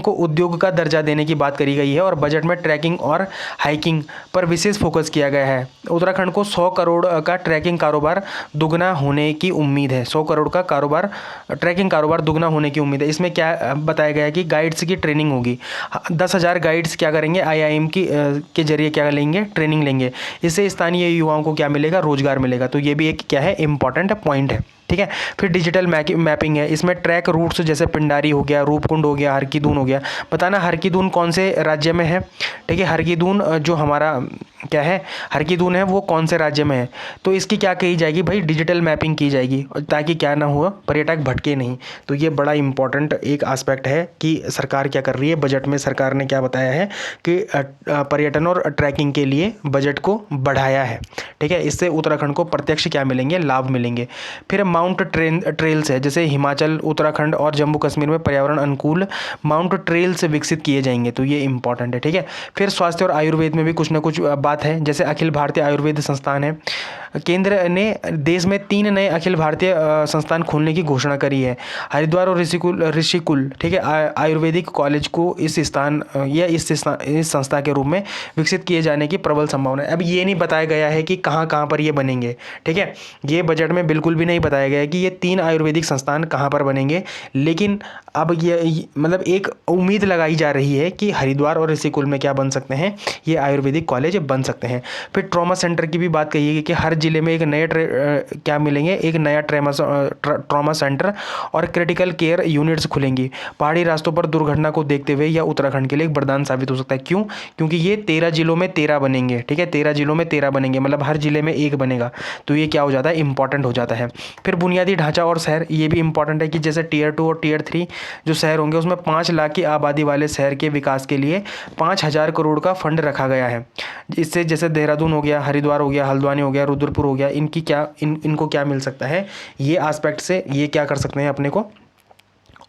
को उद्योग का दर्जा देने की बात करी गई है और बजट में ट्रैकिंग और हाइकिंग पर विशेष फोकस किया गया है। उत्तराखंड को 100 करोड़ का ट्रैकिंग कारोबार दुगना होने की उम्मीद है। 100 करोड़ का ट्रैकिंग कारोबार दुगना होने की उम्मीद है। इसमें क्या बताया गया है कि गाइड्स की ट्रेनिंग होगी। 10,000 गाइड्स क्या करेंगे, IIM के जरिए क्या लेंगे, ट्रेनिंग लेंगे। इससे स्थानीय युवाओं को क्या मिलेगा, रोजगार मिलेगा। तो ये भी एक क्या है, इंपॉर्टेंट पॉइंट है, ठीक है। फिर डिजिटल मैपिंग है। इसमें ट्रैक रूट्स जैसे पिंडारी हो गया, रूपकुंड हो गया, हरकीदून हो गया। बताना हरकीदून कौन से राज्य में है, ठीक है। हरकीदून जो हमारा क्या है, हरकीदून है, वो कौन से राज्य में है। तो इसकी क्या कही जाएगी भाई, डिजिटल मैपिंग की जाएगी, ताकि क्या ना हुआ, पर्यटक भटके नहीं। तो ये बड़ा इंपॉर्टेंट एक एस्पेक्ट है कि सरकार क्या कर रही है। बजट में सरकार ने क्या बताया है कि पर्यटन और ट्रैकिंग के लिए बजट को बढ़ाया है, ठीक है। इससे उत्तराखंड को प्रत्यक्ष क्या मिलेंगे, लाभ मिलेंगे। फिर माउंट ट्रेल्स है, जैसे हिमाचल, उत्तराखंड और जम्मू कश्मीर में पर्यावरण अनुकूल माउंट ट्रेल्स विकसित किए जाएंगे। तो ये इंपॉर्टेंट है, ठीक है। फिर स्वास्थ्य और आयुर्वेद में भी कुछ ना कुछ बात है, जैसे अखिल भारतीय आयुर्वेद संस्थान है। केंद्र ने देश में 3 नए अखिल भारतीय संस्थान खोलने की घोषणा करी है। हरिद्वार और ऋषिकुल, ठीक है, आयुर्वेदिक कॉलेज को इस संस्था के रूप में विकसित किए जाने की प्रबल संभावना है। अब ये नहीं बताया गया है कि कहाँ कहाँ पर ये बनेंगे, ठीक है। ये बजट में बिल्कुल भी नहीं बताया गया है कि ये 3 आयुर्वेदिक संस्थान कहाँ पर बनेंगे, लेकिन अब ये मतलब एक उम्मीद लगाई जा रही है कि हरिद्वार और ऋषिकुल में क्या बन सकते हैं, ये आयुर्वेदिक कॉलेज बन सकते हैं। फिर ट्रॉमा सेंटर की भी बात कही है कि हर जिले में एक नए क्या मिलेंगे, एक नया ट्रॉमा सेंटर और क्रिटिकल केयर यूनिट्स खुलेंगी। पहाड़ी रास्तों पर दुर्घटना को देखते हुए यह उत्तराखंड के लिए एक वरदान साबित हो सकता है। क्यों? क्योंकि ये 13 जिलों में 13 बनेंगे, ठीक है। 13 जिलों में 13 बनेंगे, मतलब हर जिले में एक बनेगा। तो ये क्या हो जाता है, इंपॉर्टेंट हो जाता है। फिर बुनियादी ढांचा और शहर, ये भी इंपॉर्टेंट है कि जैसे टियर 2 और टियर 3 जो शहर होंगे, उसमें 5 लाख की आबादी वाले शहर के विकास के लिए 5,000 करोड़ का फंड रखा गया है। इससे जैसे देहरादून हो गया, हरिद्वार हो गया, हल्द्वानी हो गया, रुद्रपुर हो गया, इनको क्या मिल सकता है, ये एस्पेक्ट से ये क्या कर सकते हैं, अपने को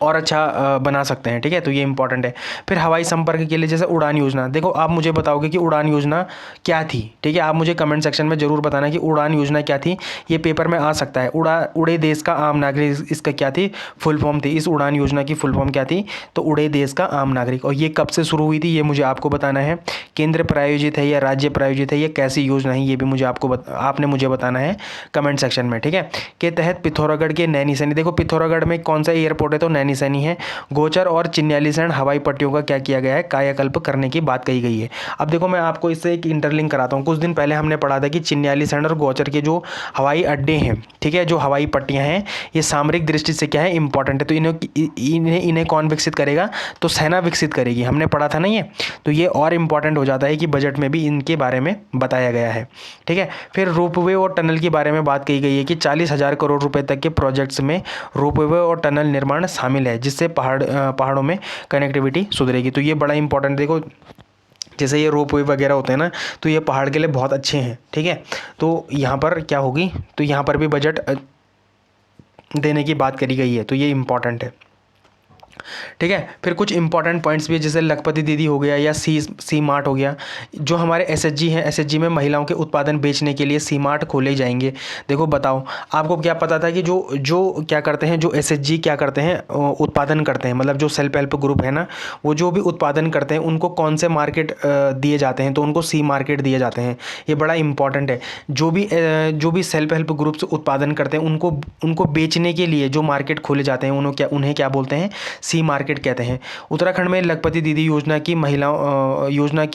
और अच्छा बना सकते हैं, ठीक है। तो ये इंपॉर्टेंट है। फिर हवाई संपर्क के लिए जैसे उड़ान योजना, देखो आप मुझे बताओगे कि उड़ान योजना क्या थी, ठीक है। आप मुझे कमेंट सेक्शन में जरूर बताना कि उड़ान योजना क्या थी, ये पेपर में आ सकता है। उड़े देश का आम नागरिक, इसका क्या थी, फुल फॉर्म थी। इस उड़ान योजना की फुल फॉर्म क्या थी, तो उड़े देश का आम नागरिक। और ये कब से शुरू हुई थी, ये मुझे आपको बताना है। केंद्र प्रायोजित है या राज्य प्रायोजित है, ये कैसी योजना है, ये भी मुझे आपने मुझे बताना है कमेंट सेक्शन में, ठीक है। के तहत पिथौरागढ़ के नैनीसैनी, देखो पिथौरागढ़ में कौन सा एयरपोर्ट है, तो नैनीसैनी निशानी है। गोचर और चिन्यालीसैंण हवाई पट्टियों का क्या किया गया है, कायाकल्प करने की बात कही गई है। अब देखो मैं आपको इससे एक इंटरलिंक कराता हूँ। कुछ दिन पहले हमने पढ़ा था कि चिन्यालीसैंण और गोचर के जो हवाई अड्डे हैं, ठीक है, जो हवाई पट्टियाँ हैं, ये सामरिक दृष्टि से क्या है, इंपॉर्टेंट है। तो इन्हें कौन विकसित करेगा, तो सेना विकसित करेगी, हमने पढ़ा था ना ये। तो ये और इम्पॉर्टेंट हो जाता है कि बजट में भी इनके बारे में बताया गया है, ठीक है। फिर रोपवे और टनल के बारे में बात कही गई है कि 40,000 करोड़ रुपए तक के प्रोजेक्ट्स में रोपवे और टनल निर्माण शामिल है, जिससे पहाड़ों में कनेक्टिविटी सुधरेगी। तो ये बड़ा इंपॉर्टेंट, देखो जैसे ये रोपवे वगैरह होते हैं ना, तो ये पहाड़ के लिए बहुत अच्छे हैं, ठीक है। तो यहाँ पर क्या होगी, तो यहाँ पर भी बजट देने की बात करी गई है, तो ये इम्पॉर्टेंट है, ठीक है। फिर कुछ इंपॉर्टेंट पॉइंट्स भी है, जैसे लखपति दीदी हो गया या सी मार्ट हो गया। जो हमारे एसएचजी हैं, एसएचजी में महिलाओं के उत्पादन बेचने के लिए सी मार्ट खोले जाएंगे। देखो बताओ, आपको क्या पता था कि जो क्या करते हैं, जो एसएचजी क्या करते हैं, उत्पादन करते हैं, मतलब जो सेल्फ हेल्प ग्रुप है ना, वो जो भी उत्पादन करते हैं उनको कौन से मार्केट दिए जाते हैं, तो उनको सी मार्केट दिए जाते हैं। ये बड़ा इंपॉर्टेंट है। जो भी सेल्फ हेल्प ग्रुप से उत्पादन करते हैं उनको बेचने के लिए जो मार्केट खोले जाते हैं उन्हें क्या बोलते हैं, सी मार्केट कहते हैं। उत्तराखंड में लखपति दीदी योजना की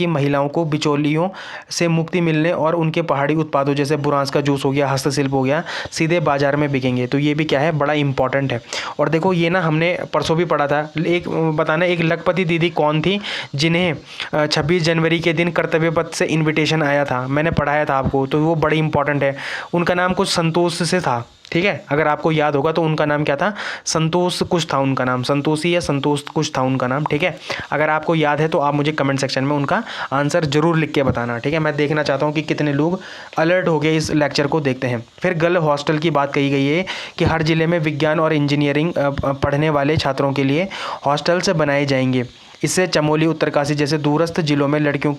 महिलाओं को बिचौलियों से मुक्ति मिलने और उनके पहाड़ी उत्पादों जैसे बुरांस का जूस हो गया, हस्तशिल्प हो गया, सीधे बाजार में बिकेंगे। तो ये भी क्या है, बड़ा इंपॉर्टेंट है। और देखो ये ना हमने परसों भी पढ़ा था, एक बताना एक लखपति दीदी कौन थी जिन्हें 26 जनवरी के दिन कर्तव्य पथ से इन्विटेशन आया था, मैंने पढ़ाया था आपको, तो वो बड़ी इंपॉर्टेंट है। उनका नाम कुछ संतोष से था, ठीक है, अगर आपको याद होगा तो उनका नाम क्या था, संतोष कुछ था उनका नाम, संतोषी या संतोष कुछ था उनका नाम, ठीक है। अगर आपको याद है तो आप मुझे कमेंट सेक्शन में उनका आंसर जरूर लिख के बताना, ठीक है। मैं देखना चाहता हूँ कि कितने लोग अलर्ट हो गए इस लेक्चर को देखते हैं। फिर गर्ल हॉस्टल की बात कही गई है कि हर जिले में विज्ञान और इंजीनियरिंग पढ़ने वाले छात्रों के लिए हॉस्टल्स बनाए जाएंगे। इससे चमोली, उत्तरकाशी जैसे दूरस्थ जिलों में लड़कियों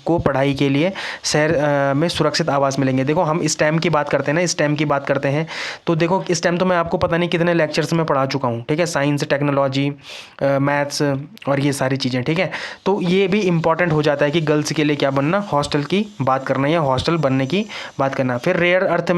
को पढ़ाई के लिए शहर में सुरक्षित आवास मिलेंगे। देखो हम स्टेम की बात करते हैं ना, स्टेम की बात करते हैं, तो देखो स्टेम तो मैं आपको पता नहीं कितने लेक्चर्स में पढ़ा चुका हूँ, ठीक है, साइंस, टेक्नोलॉजी, मैथ्स और ये सारी चीज़ें, ठीक है। तो ये भी इंपॉर्टेंट हो जाता है कि गर्ल्स के लिए क्या बनना, हॉस्टल की बात करना या हॉस्टल बनने की बात करना। फिर रेयर अर्थ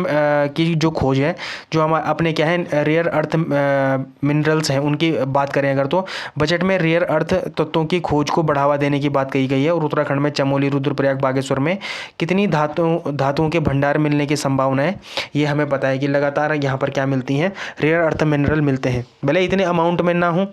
की जो खोज है, जो हम अपने क्या है रेयर अर्थ मिनरल्स हैं, उनकी बात करें अगर, तो बजट में रेयर अर्थ तत्वों की खोज को बढ़ावा देने की बात कही गई है। और उत्तराखंड में चमोली, रुद्रप्रयाग, बागेश्वर में कितनी धातुओं के भंडार मिलने की संभावना है, ये हमें पता है कि लगातार यहाँ पर क्या मिलती हैं, रेयर अर्थ मिनरल मिलते हैं, भले इतने अमाउंट में ना हो,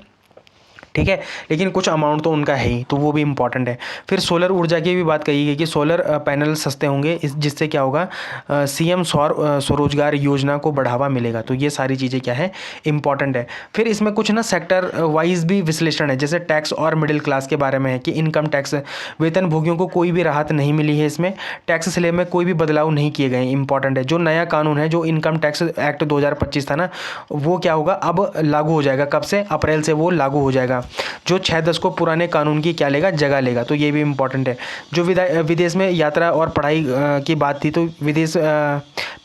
ठीक है, लेकिन कुछ अमाउंट तो उनका है ही, तो वो भी इंपॉर्टेंट है। फिर सोलर ऊर्जा की भी बात कही गई कि सोलर पैनल सस्ते होंगे, जिससे क्या होगा, सीएम स्वरोजगार योजना को बढ़ावा मिलेगा। तो ये सारी चीज़ें क्या है, इंपॉर्टेंट है। फिर इसमें कुछ ना सेक्टर वाइज भी विश्लेषण है, जैसे टैक्स और मिडिल क्लास के बारे में है कि इनकम टैक्स, वेतन भोगियों को कोई भी राहत नहीं मिली है, इसमें टैक्स स्लैब में कोई भी बदलाव नहीं किए गए, इंपॉर्टेंट है। जो नया कानून है, जो इनकम टैक्स एक्ट 2025 था ना, वो क्या होगा, अब लागू हो जाएगा। कब से, अप्रैल से वो लागू हो जाएगा, जो 6-10 को पुराने कानून की क्या लेगा, जगह लेगा। तो ये भी इंपॉर्टेंट है। जो विदेश में यात्रा और पढ़ाई की बात थी, तो विदेश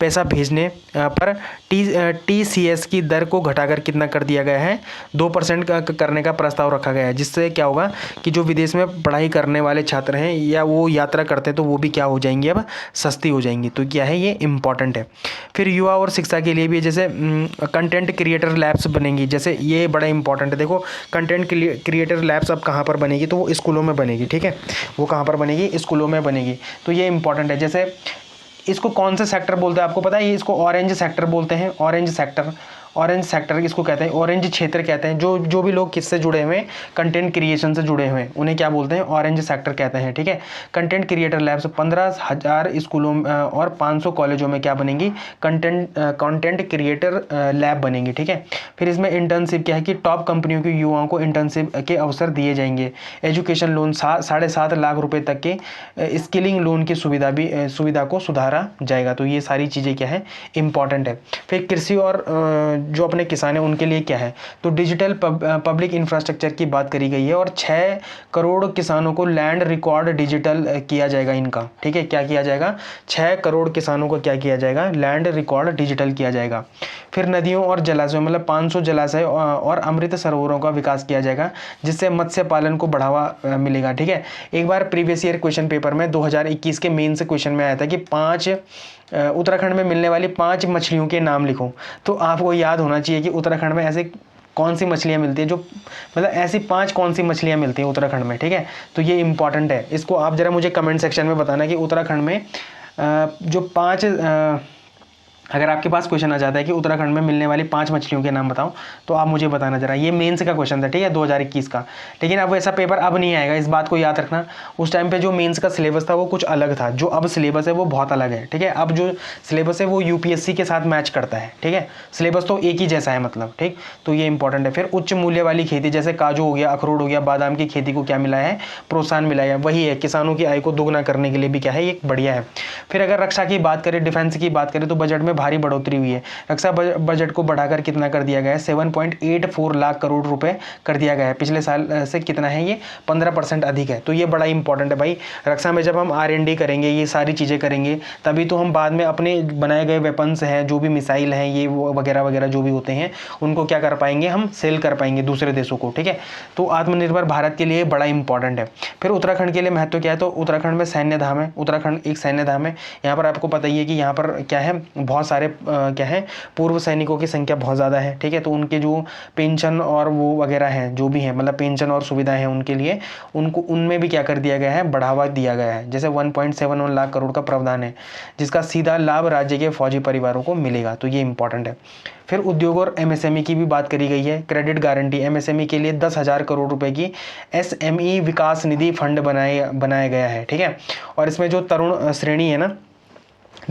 पैसा भेजने पर TCS की दर को घटाकर कितना कर दिया गया है, 2% का करने का प्रस्ताव रखा गया है, जिससे क्या होगा कि जो विदेश में पढ़ाई करने वाले छात्र हैं या वो यात्रा करते हैं, तो वो भी क्या हो जाएंगी, अब सस्ती हो जाएंगी। तो क्या है, ये इंपॉर्टेंट है। फिर युवा और शिक्षा के लिए भी जैसे कंटेंट क्रिएटर लैब्स बनेंगी, जैसे ये बड़ा इंपॉर्टेंट है। देखो कंटेंट क्रिएटर लैब्स अब कहाँ पर बनेगी, तो वो स्कूलों में बनेगी, ठीक है, वो कहाँ पर बनेगी, स्कूलों में बनेगी। तो ये इंपॉर्टेंट है। जैसे इसको कौन से सेक्टर बोलते हैं, आपको पता है, ये इसको ऑरेंज सेक्टर बोलते हैं, ऑरेंज सेक्टर इसको कहते हैं, ऑरेंज क्षेत्र कहते हैं। जो भी लोग किससे जुड़े हुए हैं, कंटेंट क्रिएशन से जुड़े हुए हैं, उन्हें क्या बोलते हैं, ऑरेंज सेक्टर कहते हैं, ठीक है। कंटेंट क्रिएटर लैब्स 15,000 स्कूलों और 500 कॉलेजों में क्या बनेंगी, कंटेंट क्रिएटर लैब बनेंगी, ठीक है। फिर इसमें इंटर्नशिप क्या है कि टॉप कंपनियों के युवाओं को इंटर्नशिप के अवसर दिए जाएंगे। एजुकेशन लोन 7.5 लाख रुपए तक के स्किलिंग लोन की सुविधा को सुधारा जाएगा। तो ये सारी चीज़ें क्या है, इंपॉर्टेंट है। फिर कृषि और जो अपने किसान हैं उनके लिए क्या है, तो डिजिटल पब्लिक इंफ्रास्ट्रक्चर की बात करी गई है। और 6 करोड़ किसानों को लैंड रिकॉर्ड डिजिटल किया जाएगा इनका, ठीक है, क्या किया जाएगा, 6 करोड़ किसानों को क्या किया जाएगा, लैंड रिकॉर्ड डिजिटल किया जाएगा। फिर नदियों और जलाशयों, मतलब 500 जलाशय और अमृत सरोवरों का विकास किया जाएगा, जिससे मत्स्य पालन को बढ़ावा मिलेगा, ठीक है। एक बार प्रीवियस ईयर क्वेश्चन पेपर में 2021 के मेन से क्वेश्चन में आया था कि उत्तराखंड में मिलने वाली 5 मछलियों के नाम लिखो। तो आपको याद होना चाहिए कि उत्तराखंड में ऐसे कौन सी मछलियाँ मिलती है, जो मतलब ऐसी 5 कौन सी मछलियाँ मिलती हैं उत्तराखंड में, ठीक है। तो ये इंपॉर्टेंट है, इसको आप ज़रा मुझे कमेंट सेक्शन में बताना कि उत्तराखंड में जो 5 अगर आपके पास क्वेश्चन आ जाता है कि उत्तराखंड में मिलने वाली 5 मछलियों के नाम बताओ, तो आप मुझे बताना जरा। ये मेंस का क्वेश्चन था, ठीक है, 2021 का। लेकिन अब वैसा पेपर अब नहीं आएगा, इस बात को याद रखना। उस टाइम पे जो मेंस का सिलेबस था वो कुछ अलग था, जो अब सिलेबस है वो बहुत अलग है, ठीक है। अब जो सिलेबस है वो यूपीएससी के साथ मैच करता है, ठीक है। सिलेबस तो एक ही जैसा है मतलब, ठीक। तो ये इंपॉर्टेंट है। फिर उच्च मूल्य वाली खेती, जैसे काजू हो गया, अखरोट हो गया, बादाम की खेती को क्या मिला है, प्रोत्साहन मिला है। वही है, किसानों की आय को दोगुना करने के लिए भी क्या है, ये बढ़िया है। फिर अगर रक्षा की बात करें, डिफेंस की बात करें, तो बजट में भारी बढ़ोतरी हुई है। रक्षा बजट को बढ़ाकर कितना कर दिया गया है, 7.84 लाख करोड़ रुपए कर दिया गया है। पिछले साल से कितना है, ये 15% अधिक है। तो ये बड़ा इंपॉर्टेंट है भाई। रक्षा में जब हम R&D करेंगे, ये सारी चीज़ें करेंगे, तभी तो हम बाद में अपने बनाए गए वेपन्स हैं, जो भी मिसाइल हैं, ये वो वगैरह वगैरह जो भी होते हैं, उनको क्या कर पाएंगे, हम सेल कर पाएंगे दूसरे देशों को, ठीक है। तो आत्मनिर्भर भारत के लिए बड़ा इंपॉर्टेंट है। फिर उत्तराखंड के लिए महत्व क्या है, तो उत्तराखंड में सैन्य धाम है। उत्तराखंड एक सैन्य धाम है। यहाँ पर आपको पता ही है कि यहाँ पर क्या है, बहुत सारे क्या है, पूर्व सैनिकों की संख्या बहुत ज़्यादा है, ठीक है। तो उनके जो पेंशन और वो वगैरह हैं, जो भी हैं, मतलब पेंशन और सुविधाएं हैं उनके लिए, उनको उनमें भी क्या कर दिया गया है, बढ़ावा दिया गया है। जैसे 1.71 लाख करोड़ का प्रावधान है, जिसका सीधा लाभ राज्य के फौजी परिवारों को मिलेगा। तो ये इंपॉर्टेंट है। फिर उद्योग और MSME की भी बात करी गई है। क्रेडिट गारंटी MSME के लिए 10,000 करोड़ रुपए की SME विकास निधि फंड बनाया गया है, ठीक है। और इसमें जो तरुण श्रेणी है ना,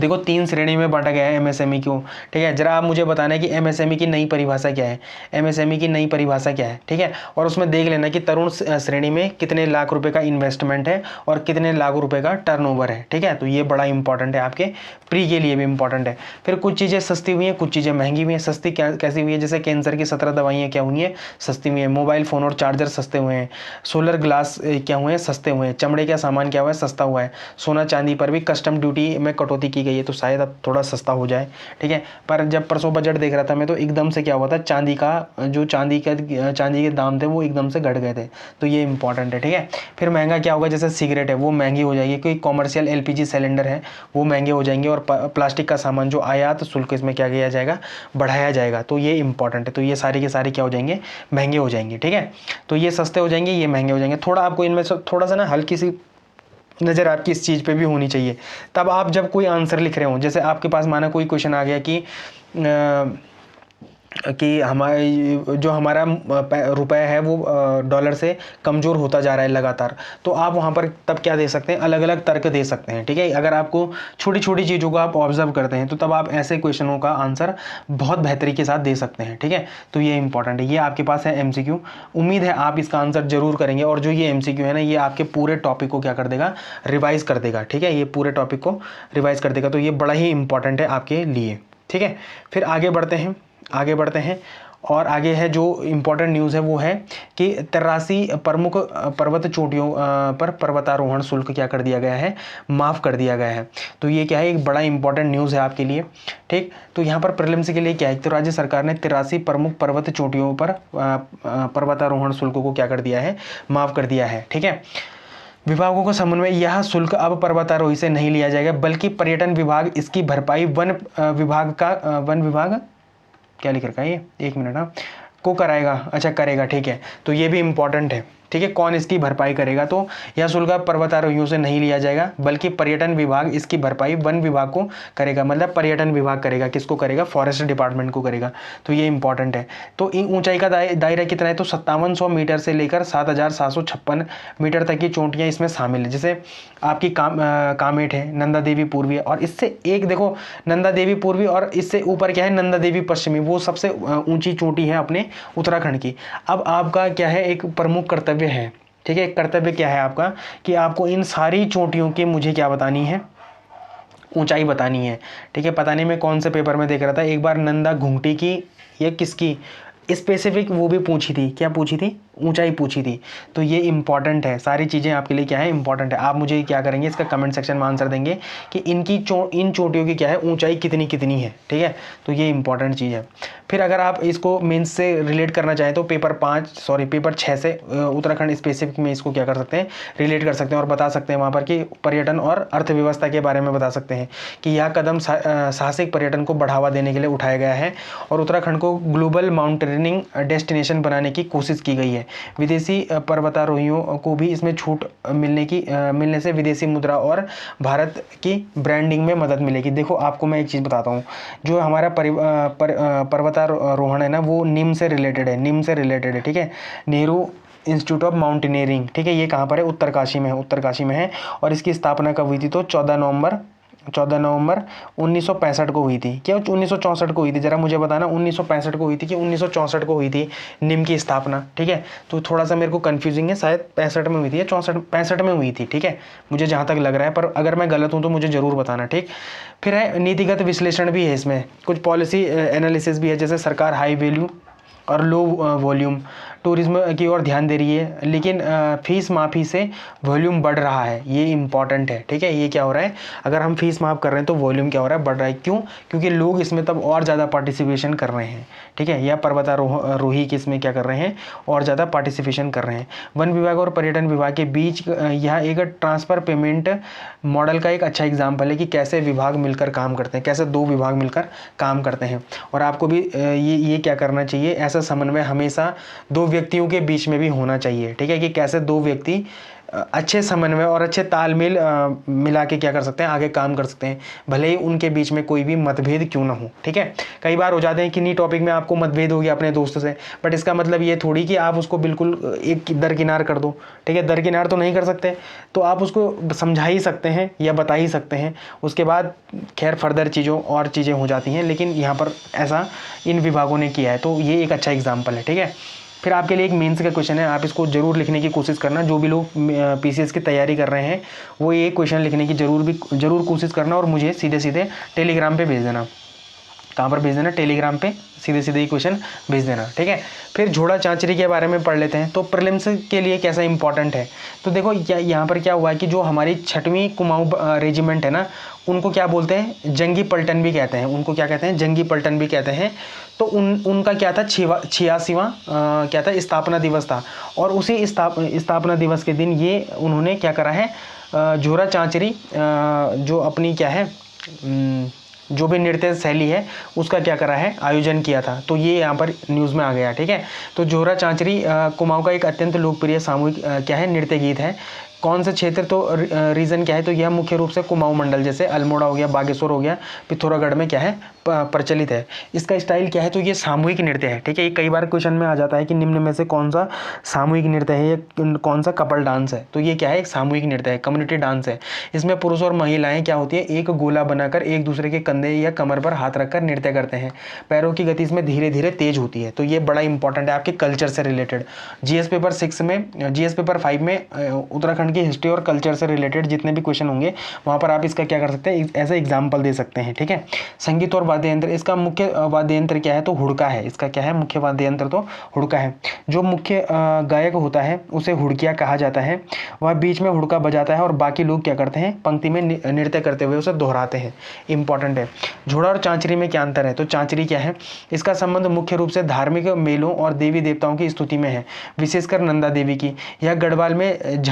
देखो 3 श्रेणी में बांटा गया है MSME को, ठीक है। जरा आप मुझे बताना है कि MSME की नई परिभाषा क्या है, MSME की नई परिभाषा क्या है, ठीक है। और उसमें देख लेना कि तरुण श्रेणी में कितने लाख रुपए का इन्वेस्टमेंट है और कितने लाख रुपए का टर्नओवर है, ठीक है। तो ये बड़ा इंपॉर्टेंट है, आपके प्री के लिए भी इंपॉर्टेंट है। फिर कुछ चीज़ें सस्ती हुई हैं, कुछ चीज़ें महंगी हुई हैं। सस्ती कैसी हुई है, जैसे कैंसर की 17 दवाइयाँ क्या हुई हैं, सस्ती हुई हैं। मोबाइल फ़ोन और चार्जर सस्ते हुए हैं। सोलर ग्लास क्या हुए हैं, सस्ते हुए हैं। चमड़े का सामान क्या हुआ है, सस्ता हुआ है। सोना चांदी पर भी कस्टम ड्यूटी में कटौती की गई है, तो शायद अब थोड़ा सस्ता हो जाए, ठीक है। पर जब परसों बजट देख रहा था मैं, तो एकदम से क्या हुआ था, चांदी के दाम थे वो एकदम से घट गए थे। तो ये इंपॉर्टेंट है, ठीक है। फिर महंगा क्या होगा, जैसे सिगरेट है वो महंगी हो जाएगी, कोई कॉमर्शियल LPG सिलेंडर है वो महंगे हो जाएंगे। और प्लास्टिक का सामान जो आयात शुल्क इसमें क्या किया जाएगा, बढ़ाया जाएगा। तो ये इंपॉर्टेंट है। तो ये सारे के सारे क्या हो जाएंगे, महंगे हो जाएंगे, ठीक है। तो ये सस्ते हो जाएंगे, ये महंगे हो जाएंगे। थोड़ा आपको इनमें से थोड़ा सा ना हल्की सी नज़र आपकी इस चीज़ पे भी होनी चाहिए। तब आप जब कोई आंसर लिख रहे हो, जैसे आपके पास माना कोई क्वेश्चन आ गया कि हमारा रुपए है वो डॉलर से कमज़ोर होता जा रहा है लगातार, तो आप वहाँ पर तब क्या दे सकते हैं, अलग अलग तर्क दे सकते हैं, ठीक है। अगर आपको छोटी छोटी चीज़ों को आप ऑब्जर्व करते हैं, तो तब आप ऐसे क्वेश्चनों का आंसर बहुत बेहतरी के साथ दे सकते हैं, ठीक है। तो ये इंपॉर्टेंट है। ये आपके पास है MCQ। उम्मीद है आप इसका आंसर जरूर करेंगे। और जो ये MCQ है ना, ये आपके पूरे टॉपिक को क्या कर देगा, रिवाइज कर देगा, ठीक है। ये पूरे टॉपिक को रिवाइज कर देगा। तो ये बड़ा ही इंपॉर्टेंट है आपके लिए, ठीक है। फिर आगे बढ़ते हैं और आगे है जो इम्पोर्टेंट न्यूज़ है वो है कि 83 प्रमुख पर्वत चोटियों पर पर्वतारोहण शुल्क क्या कर दिया गया है, माफ़ कर दिया गया है। तो ये क्या है, एक बड़ा इंपॉर्टेंट न्यूज़ है आपके लिए, ठीक। तो यहाँ पर प्रीलिम्स के लिए क्या है, तो राज्य सरकार ने 83 प्रमुख पर्वत चोटियों पर पर्वतारोहण शुल्क को क्या कर दिया है, माफ़ कर दिया है, ठीक है। विभागों को समन्वय, यह शुल्क अब पर्वतारोही से नहीं लिया जाएगा, बल्कि पर्यटन विभाग इसकी भरपाई वन विभाग क्या लिख रखा है ये, एक मिनट, हाँ, को कराएगा, अच्छा करेगा, ठीक है। तो ये भी इंपॉर्टेंट है, ठीक है। कौन इसकी भरपाई करेगा, तो यह शुल्क पर्वतारोहियों से नहीं लिया जाएगा, बल्कि पर्यटन विभाग इसकी भरपाई वन विभाग को करेगा। मतलब पर्यटन विभाग करेगा, किसको करेगा, फॉरेस्ट डिपार्टमेंट को करेगा। तो ये इंपॉर्टेंट है। तो ऊंचाई का दायरा कितना है, तो 5700 मीटर से लेकर 7756 मीटर तक की चोटियाँ इसमें शामिल है। जैसे आपकी कामेट है, नंदा देवी पूर्वी, और इससे एक देखो नंदा देवी पूर्वी, और इससे ऊपर क्या है, नंदा देवी पश्चिमी, वो सबसे ऊंची चोटी है अपने उत्तराखंड की। अब आपका क्या है, एक प्रमुख कर्तव्य है, ठीक है। कर्तव्य क्या है आपका, कि आपको इन सारी चोटियों की मुझे क्या बतानी है, ऊंचाई बतानी है, ठीक है। पता नहीं मैं कौन से पेपर में देख रहा था, एक बार नंदा घुंगटी की या किसकी स्पेसिफिक वो भी पूछी थी, क्या पूछी थी, ऊंचाई पूछी थी। तो ये इंपॉर्टेंट है, सारी चीज़ें आपके लिए क्या है, इंपॉर्टेंट है। आप मुझे क्या करेंगे, इसका कमेंट सेक्शन में आंसर देंगे कि इन चोटियों की क्या है ऊंचाई कितनी कितनी है, ठीक है। तो ये इंपॉर्टेंट चीज़ है। फिर अगर आप इसको मेंस से रिलेट करना चाहें तो पेपर 6 से उत्तराखंड स्पेसिफिक में इसको क्या कर सकते हैं, रिलेट कर सकते हैं और बता सकते हैं वहाँ पर कि पर्यटन और अर्थव्यवस्था के बारे में बता सकते हैं कि यह कदम साहसिक पर्यटन को बढ़ावा देने के लिए उठाया गया है और उत्तराखंड को ग्लोबल माउंटेनियरिंग डेस्टिनेशन बनाने की कोशिश की गई है। विदेशी पर्वतारोहियों को भी इसमें छूट मिलने से विदेशी मुद्रा और भारत की ब्रांडिंग में मदद मिलेगी। देखो आपको मैं एक चीज़ बताता हूँ, जो हमारा पर्वतारोहण है ना, वो निम से रिलेटेड है, ठीक है। नेहरू इंस्टीट्यूट ऑफ माउंटेनियरिंग, ठीक है, ये कहाँ पर है, उत्तरकाशी में है। और इसकी स्थापना कब हुई थी, तो 14 नवंबर 1965 को हुई थी। क्या 1964 को हुई थी, जरा मुझे बताना। 1965 को हुई थी कि 1964 को हुई थी निम की स्थापना, ठीक है। तो थोड़ा सा मेरे को कंफ्यूजिंग है, शायद 65 में हुई थी या 65 में हुई थी, ठीक है, मुझे जहाँ तक लग रहा है, पर अगर मैं गलत हूँ तो मुझे ज़रूर बताना, ठीक। फिर है नीतिगत विश्लेषण भी है इसमें, कुछ पॉलिसी एनालिसिस भी है, जैसे सरकार हाई वैल्यू और लो वॉल्यूम टूरिज्म की ओर ध्यान दे रही है, लेकिन फीस माफ़ी से वॉल्यूम बढ़ रहा है, ये इंपॉर्टेंट है, ठीक है। ये क्या हो रहा है, अगर हम फीस माफ़ कर रहे हैं तो वॉल्यूम क्या हो रहा है, बढ़ रहा है। क्यों? क्योंकि लोग इसमें तब और ज़्यादा पार्टिसिपेशन कर रहे हैं, ठीक है, या पर्वतारोही के इसमें क्या कर रहे हैं, और ज़्यादा पार्टिसिपेशन कर रहे हैं। वन विभाग और पर्यटन विभाग के बीच यह एक ट्रांसफ़र पेमेंट मॉडल का एक अच्छा एग्जाम्पल है कि कैसे विभाग मिलकर काम करते हैं, कैसे दो विभाग मिलकर काम करते हैं। और आपको भी ये क्या करना चाहिए, ऐसा समन्वय हमेशा दो व्यक्तियों के बीच में भी होना चाहिए, ठीक है, कि कैसे दो व्यक्ति अच्छे समन्वय और अच्छे तालमेल मिला के क्या कर सकते हैं, आगे काम कर सकते हैं, भले ही उनके बीच में कोई भी मतभेद क्यों ना हो, ठीक है। कई बार हो जाते हैं कि नहीं टॉपिक में आपको मतभेद हो गया अपने दोस्त से, बट इसका मतलब ये थोड़ी कि आप उसको बिल्कुल एक दरकिनार कर दो, ठीक है। दरकिनार तो नहीं कर सकते, तो आप उसको समझा ही सकते हैं या बता ही सकते हैं, उसके बाद खैर फर्दर और चीज़ें हो जाती हैं, लेकिन यहाँ पर ऐसा इन विभागों ने किया है, तो ये एक अच्छा एग्जाम्पल है, ठीक है। फिर आपके लिए एक मेंस का क्वेश्चन है, आप इसको जरूर लिखने की कोशिश करना। जो भी लोग पीसीएस की तैयारी कर रहे हैं वो ये क्वेश्चन लिखने की जरूर कोशिश करना और मुझे सीधे टेलीग्राम पे भेज देना। कहाँ पर भेज देना, टेलीग्राम पे सीधे ही क्वेश्चन भेज देना, ठीक है। फिर झोड़ा चांचरी के बारे में पढ़ लेते हैं, तो प्रीलिम्स के लिए कैसा इंपॉर्टेंट है। तो देखो यहाँ पर क्या हुआ है कि जो हमारी 6वीं कुमाऊं रेजिमेंट है ना, उनको क्या बोलते हैं, जंगी पलटन भी कहते हैं, उनको क्या कहते हैं, जंगी पलटन भी कहते हैं। तो उनका क्या था, 86वां क्या था, स्थापना दिवस था। और उसी स्थापना दिवस के दिन ये उन्होंने क्या करा है, झोड़ा चांचरी जो अपनी क्या है जो भी नृत्य शैली है उसका क्या करा है, आयोजन किया था। तो ये यहाँ पर न्यूज़ में आ गया, ठीक है। तो झोड़ा चांचरी कुमाऊं का एक अत्यंत लोकप्रिय सामूहिक क्या है, नृत्य गीत है। कौन सा क्षेत्र, तो रीज़न क्या है, तो यह मुख्य रूप से कुमाऊं मंडल जैसे अल्मोड़ा हो गया, बागेश्वर हो गया, पिथौरागढ़ में क्या है प्रचलित है। इसका स्टाइल क्या है, तो ये सामूहिक नृत्य है, ठीक है। ये कई बार क्वेश्चन में आ जाता है कि निम्न में से कौन सा सामूहिक नृत्य है या कौन सा कपल डांस है। तो ये क्या है, एक सामूहिक नृत्य है, कम्युनिटी डांस है। इसमें पुरुष और महिलाएं क्या होती है, एक गोला बनाकर एक दूसरे के कंधे या कमर पर हाथ रखकर नृत्य करते हैं। पैरों की गति इसमें धीरे धीरे तेज होती है। तो ये बड़ा इंपॉर्टेंट है आपके कल्चर से रिलेटेड। जीएस पेपर 5 में उत्तराखंड की हिस्ट्री और कल्चर से रिलेटेड जितने भी क्वेश्चन होंगे वहाँ पर आप इसका क्या कर सकते हैं, ऐसे एग्जाम्पल दे सकते हैं, ठीक है। संगीत और वाद्य यंत्र, इसका मुख्य वाद्य यंत्र क्या है, तो हुड़का है। इसका क्या है, मुख्य वाद्य यंत्र तो हुड़का है। जो मुख्य गायक होता है उसे हुड़किया कहा जाता है। वह बीच में हुड़का बजाता है और बाकी लोग क्या करते हैं, पंक्ति में नृत्य करते हुए उसे दोहराते हैं। इंपॉर्टेंट है। झोड़ा और चांचरी में क्या अंतर है, तो चांचरी क्या है, इसका संबंध मुख्य रूप से धार्मिक मेलों और देवी देवताओं की स्तुति में है, विशेषकर नंदा देवी की। यह गढ़वाल में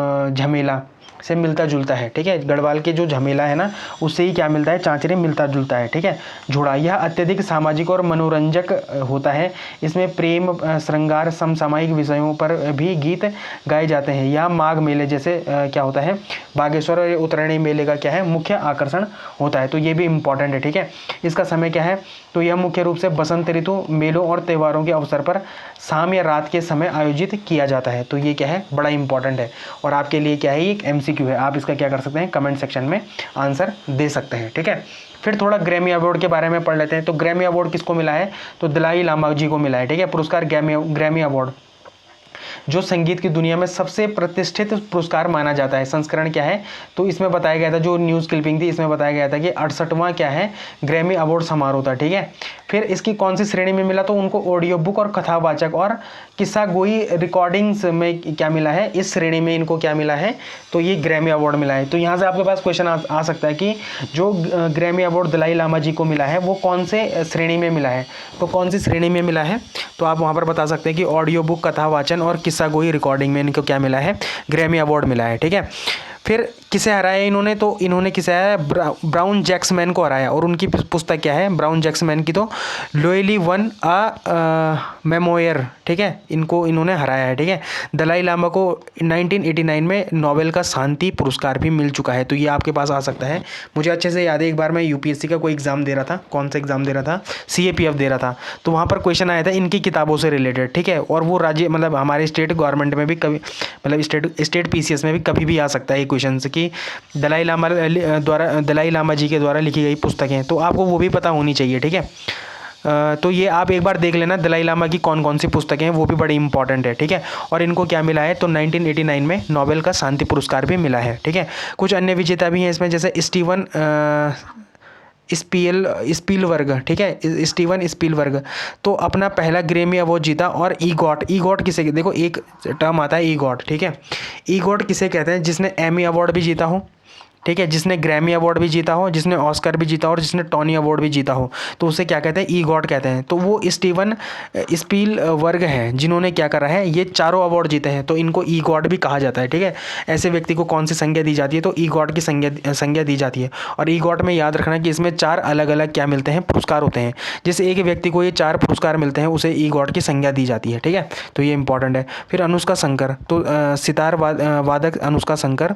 झमेला से मिलता जुलता है, ठीक है। गढ़वाल के जो झमेला है ना उससे ही क्या मिलता है, चांचरी मिलता जुलता है, ठीक है। झोड़ा यह अत्यधिक सामाजिक और मनोरंजक होता है। इसमें प्रेम, श्रृंगार, समसामयिक विषयों पर भी गीत गाए जाते हैं। यह माघ मेले जैसे क्या होता है, बागेश्वर और उत्तरायणी मेले का क्या है, मुख्य आकर्षण होता है। तो ये भी इंपॉर्टेंट है, ठीक है। इसका समय क्या है, तो यह मुख्य रूप से बसंत ऋतु मेलों और त्योहारों के अवसर पर शाम या रात के समय आयोजित किया जाता है। तो ये क्या है, बड़ा इंपॉर्टेंट है। और आपके लिए क्या है, एक MCQ है, आप इसका क्या कर सकते हैं, कमेंट सेक्शन में आंसर दे सकते हैं, ठीक है। फिर थोड़ा ग्रैमी अवार्ड के बारे में पढ़ लेते हैं। तो ग्रैमी अवार्ड किसको मिला है, तो दलाई लामा जी को मिला है, ठीक है। पुरस्कार ग्रैमी अवार्ड जो संगीत की दुनिया में सबसे प्रतिष्ठित पुरस्कार माना जाता है। संस्करण क्या है, तो इसमें बताया गया था, जो न्यूज़ क्लिपिंग थी इसमें बताया गया था कि 68वां क्या है, ग्रैमी अवार्ड समारोह था, ठीक है। फिर इसकी कौन सी श्रेणी में मिला, तो उनको ऑडियो बुक और कथावाचक और किस्सा गोई रिकॉर्डिंग्स में क्या मिला है, इस श्रेणी में इनको क्या मिला है, तो ये ग्रैमी अवार्ड मिला है। तो यहाँ से आपके पास क्वेश्चन आ सकता है कि जो ग्रैमी अवार्ड दलाई लामा जी को मिला है वो कौन से श्रेणी में मिला है, तो कौन सी श्रेणी में मिला है, तो आप वहाँ पर बता सकते हैं कि ऑडियो बुक, कथावाचन और किस्सा गोई रिकॉर्डिंग में इनको क्या मिला है, ग्रैमी अवार्ड मिला है। ठीक है, फिर किसे हराया इन्होंने, तो इन्होंने किसे हराया, ब्राउन जैक्समैन को हराया। और उनकी पुस्तक क्या है, ब्राउन जैक्समैन की, तो लोएली वन मेमोयर। ठीक है, इन्होंने हराया है। ठीक है, दलाई लामा को 1989 में नोबेल का शांति पुरस्कार भी मिल चुका है। तो ये आपके पास आ सकता है। मुझे अच्छे से याद है, एक बार मैं यूपीएससी का कोई एग्जाम दे रहा था, कौन सा एग्जाम दे रहा था, सीएपीएफ दे रहा था, तो वहाँ पर क्वेश्चन आया था इनकी किताबों से रिलेटेड। ठीक है, और वो राज्य मतलब हमारे स्टेट गवर्नमेंट में भी कभी, मतलब स्टेट पीसीएस में भी कभी भी आ सकता है क्वेश्चन कि दलाई लामा जी के द्वारा लिखी गई पुस्तकें, तो आपको वो भी पता होनी चाहिए। ठीक है, तो ये आप एक बार देख लेना, दलाई लामा की कौन कौन सी पुस्तकें हैं, वो भी बड़ी इंपॉर्टेंट है। ठीक है, और इनको क्या मिला है, तो 1989 में नोबेल का शांति पुरस्कार भी मिला है। ठीक है, कुछ अन्य विजेता भी हैं इसमें, जैसे स्टीवन स्पीलबर्ग। ठीक है, स्टीवन स्पीलबर्ग तो अपना पहला ग्रैमी अवार्ड जीता। और ईगॉट किसे, देखो एक टर्म आता है ईगॉट। ठीक है, ईगॉट किसे कहते हैं, जिसने एमी अवार्ड भी जीता हो, ठीक है, जिसने ग्रैमी अवार्ड भी जीता हो, जिसने ऑस्कर भी जीता हो और जिसने टॉनी अवार्ड भी जीता हो, तो उसे क्या कहते हैं, ईगॉट कहते हैं। तो वो स्टीवन स्पीलबर्ग हैं जिन्होंने क्या करा है, ये चारों अवार्ड जीते हैं, तो इनको ईगॉट भी कहा जाता है। ठीक है, ऐसे व्यक्ति को कौन सी संज्ञा दी जाती है, तो ईगॉट की संज्ञा दी जाती है। और ईगॉट में याद रखना कि इसमें 4 अलग अलग क्या मिलते हैं, पुरस्कार होते हैं। जिस एक व्यक्ति को ये 4 पुरस्कार मिलते हैं उसे ईगॉट की संज्ञा दी जाती है। ठीक है, तो ये इंपॉर्टेंट है। फिर अनुष्का शंकर, तो सितार वादक अनुष्का शंकर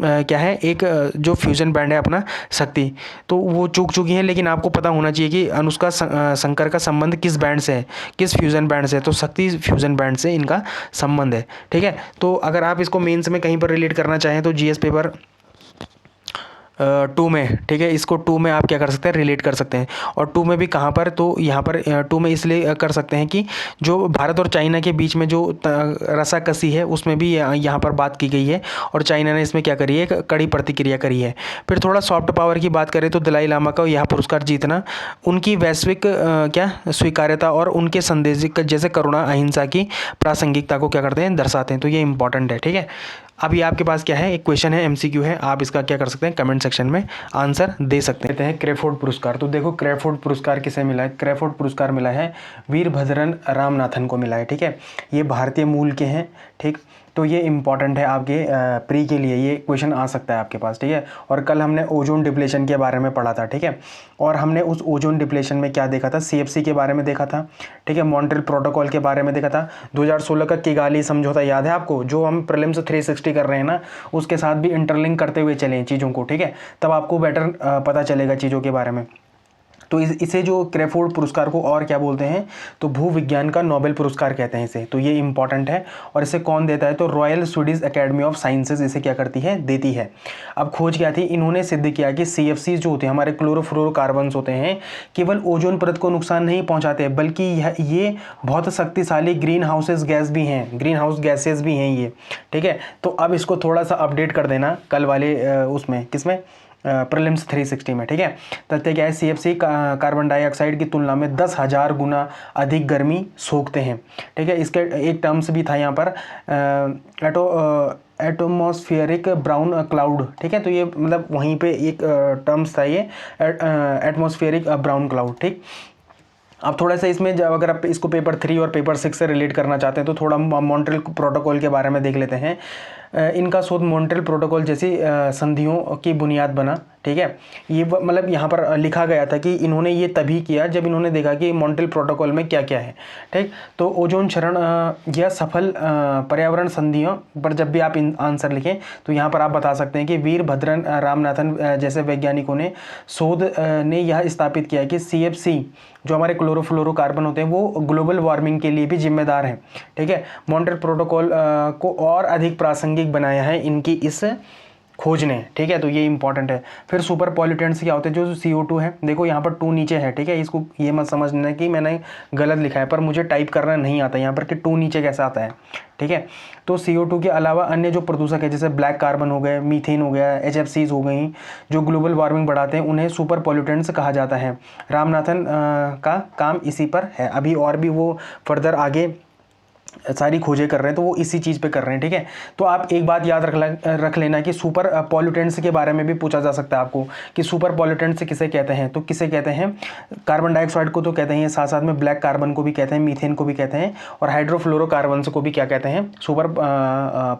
क्या है, एक जो फ्यूजन बैंड है अपना शक्ति, तो वो चूक चुकी हैं, लेकिन आपको पता होना चाहिए कि अनुष्का शंकर का संबंध किस बैंड से है, किस फ्यूजन बैंड से है, तो शक्ति फ्यूजन बैंड से इनका संबंध है। ठीक है, तो अगर आप इसको मेंस में कहीं पर रिलेट करना चाहें तो जीएस पेपर 2 में, ठीक है, इसको 2 में आप क्या कर सकते हैं, रिलेट कर सकते हैं। और 2 में भी कहाँ पर, तो यहाँ पर 2 में इसलिए कर सकते हैं कि जो भारत और चाइना के बीच में जो रसाकसी है उसमें भी यहाँ पर बात की गई है और चाइना ने इसमें क्या करी है, एक कड़ी प्रतिक्रिया करी है। फिर थोड़ा सॉफ्ट पावर की बात करें तो दलाई लामा का यह पुरस्कार जीतना उनकी वैश्विक क्या स्वीकार्यता और उनके संदेश जैसे करुणा, अहिंसा की प्रासंगिकता को क्या करते हैं, दर्शाते हैं। तो ये इंपॉर्टेंट है। ठीक है, अभी आपके पास क्या है, एक क्वेश्चन है, एमसीक्यू है, आप इसका क्या कर सकते हैं, कमेंट सेक्शन में आंसर दे सकते हैं। क्रेफोर्ड पुरस्कार, तो देखो क्रेफोर्ड पुरस्कार किसे मिला है, क्रेफोर्ड पुरस्कार मिला है वीरभद्रन रामनाथन को मिला है। ठीक है, ये भारतीय मूल के हैं। ठीक, तो ये इंपॉर्टेंट है आपके प्री के लिए, ये क्वेश्चन आ सकता है आपके पास। ठीक है, और कल हमने ओजोन डिप्लेशन के बारे में पढ़ा था। ठीक है, और हमने उस ओजोन डिप्लेशन में क्या देखा था, सीएफसी के बारे में देखा था। ठीक है, मॉन्ट्रियल प्रोटोकॉल के बारे में देखा था। 2016 का किगाली समझौता याद है आपको, जो हम प्रीलिम्स 360 कर रहे हैं ना, उसके साथ भी इंटरलिंक करते हुए चलें चीज़ों को। ठीक है, तब आपको बेटर पता चलेगा चीज़ों के बारे में। तो इसे जो क्रेफोर्ड पुरस्कार को और क्या बोलते हैं, तो भूविज्ञान का नोबेल पुरस्कार कहते हैं इसे। तो ये इंपॉर्टेंट है। और इसे कौन देता है, तो royal Swedish academy of sciences इसे क्या करती है, देती है। अब खोज क्या थी, इन्होंने सिद्ध किया कि सीएफसी जो होते हैं, हमारे क्लोरोफ्लोरोकार्बन्स होते हैं, केवल ओजोन परत को नुकसान नहीं पहुंचाते, बल्कि ये बहुत शक्तिशाली ग्रीन हाउसेज गैस भी हैं, ग्रीन हाउस गैसेज भी हैं ये। ठीक है, तो अब इसको थोड़ा सा अपडेट कर देना कल वाले उसमें, किसमें, प्रीलिम्स 360 में। ठीक है, तथ्य क्या है, सीएफसी कार्बन डाइऑक्साइड की तुलना में 10,000 गुना अधिक गर्मी सोखते हैं। ठीक है, इसके एक टर्म्स भी था यहाँ पर एटमॉस्फेरिक ब्राउन क्लाउड। ठीक है, तो ये मतलब वहीं पे एक टर्म्स था ये एटमॉस्फेरिक ब्राउन क्लाउड। ठीक, अब थोड़ा सा इसमें जब अगर आप इसको पेपर 3 और पेपर 6 से रिलेट करना चाहते हैं तो थोड़ा मॉन्ट्रियल प्रोटोकॉल के बारे में देख लेते हैं। इनका शोध मॉन्ट्रियल प्रोटोकॉल जैसी संधियों की बुनियाद बना। ठीक है, ये मतलब यहाँ पर लिखा गया था कि इन्होंने ये तभी किया जब इन्होंने देखा कि मॉन्ट्रियल प्रोटोकॉल में क्या क्या है। ठीक, तो ओजोन क्षरण या सफल पर्यावरण संधियों पर जब भी आप आंसर लिखें तो यहाँ पर आप बता सकते हैं कि वीरभद्रन रामनाथन जैसे वैज्ञानिकों ने शोध ने यह स्थापित किया कि सीएफसी जो हमारे क्लोरोफ्लोरोकार्बन होते हैं वो ग्लोबल वार्मिंग के लिए भी जिम्मेदार हैं। ठीक है, मॉन्ट्रियल प्रोटोकॉल को और अधिक प्रासंगिक बनाया है इनकी इस खोजने, ठीक है, तो ये इंपॉर्टेंट है। फिर सुपर पॉल्यूटेंट्स क्या होते हैं, जो CO2 है, देखो यहाँ पर 2 नीचे है, ठीक है, इसको ये मत समझना कि मैंने गलत लिखा है, पर मुझे टाइप करना नहीं आता यहाँ पर कि 2 नीचे कैसे आता है, ठीक है। तो CO2 के अलावा अन्य जो प्रदूषक है, जैसे ब्लैक कार्बन हो गए, मीथेन हो गया, HFCs हो गई, जो ग्लोबल वार्मिंग बढ़ाते हैं, उन्हें सुपर पॉल्यूटेंट्स कहा जाता है। रामनाथन का काम इसी पर है, अभी और भी वो फर्दर आगे सारी खोजें कर रहे हैं, तो वो इसी चीज़ पे कर रहे हैं, ठीक है। तो आप एक बात याद रख लेना कि सुपर पॉल्यूटेंट्स के बारे में भी पूछा जा सकता है आपको कि सुपर पॉल्यूटेंट्स किसे कहते हैं, तो किसे कहते हैं, कार्बन डाइऑक्साइड को तो कहते हैं, साथ साथ में ब्लैक कार्बन को भी कहते हैं, मीथेन को भी कहते हैं, और हाइड्रोफ्लोरोकार्बन्स को भी क्या कहते हैं, सुपर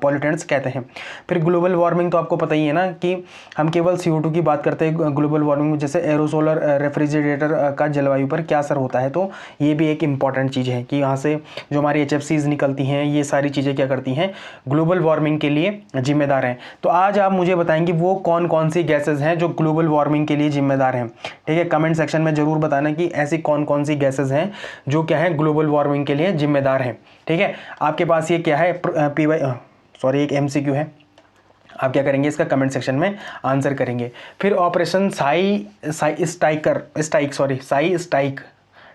पॉल्यूटेंट्स कहते हैं। फिर ग्लोबल वार्मिंग तो आपको पता ही है ना कि हम केवल CO2 की बात करते हैं ग्लोबल वार्मिंग में, जैसे एरोसोल और रेफ्रिजरेटर का जलवायु पर क्या असर होता है, तो ये भी एक इंपॉर्टेंट चीज़ है कि यहाँ से जो हमारी HFCs निकलती हैं, ये सारी चीज़ें क्या करती हैं, ग्लोबल वार्मिंग के लिए जिम्मेदार हैं। तो आज आप मुझे बताएंगे वो कौन कौन सी गैसेस हैं जो ग्लोबल वार्मिंग के लिए जिम्मेदार हैं, ठीक है। कमेंट सेक्शन में जरूर बताना कि ऐसी कौन कौन सी गैसेस हैं जो क्या है ग्लोबल वार्मिंग के लिए जिम्मेदार हैं, ठीक है। आपके पास ये क्या है, एक MCQ है, आप क्या करेंगे, इसका कमेंट सेक्शन में आंसर करेंगे। फिर ऑपरेशन साई स्ट्राइक,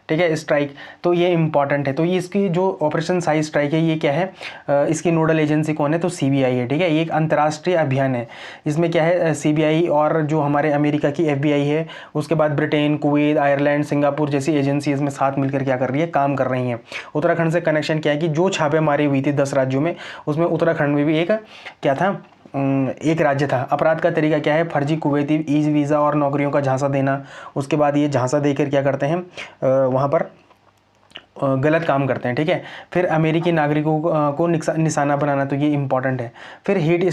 ठीक है, स्ट्राइक, तो ये इंपॉर्टेंट है। तो ये इसकी जो ऑपरेशन साई स्ट्राइक है, ये क्या है, इसकी नोडल एजेंसी कौन है, तो CBI है, ठीक है। ये एक अंतर्राष्ट्रीय अभियान है, इसमें क्या है, CBI और जो हमारे अमेरिका की FBI है, उसके बाद ब्रिटेन, कुवैत, आयरलैंड, सिंगापुर जैसी एजेंसी इसमें साथ मिलकर क्या कर रही है, काम कर रही हैं। उत्तराखंड से कनेक्शन क्या है कि जो छापेमारी हुई थी 10 राज्यों में, उसमें उत्तराखंड में भी एक क्या था, एक राज्य था। अपराध का तरीका क्या है, फर्जी कुवैती वीज़ा और नौकरियों का झांसा देना। उसके बाद ये झांसा देकर क्या करते हैं, वहाँ पर गलत काम करते हैं, ठीक है। फिर अमेरिकी नागरिकों को निशाना बनाना, तो ये इंपॉर्टेंट है। फिर हीट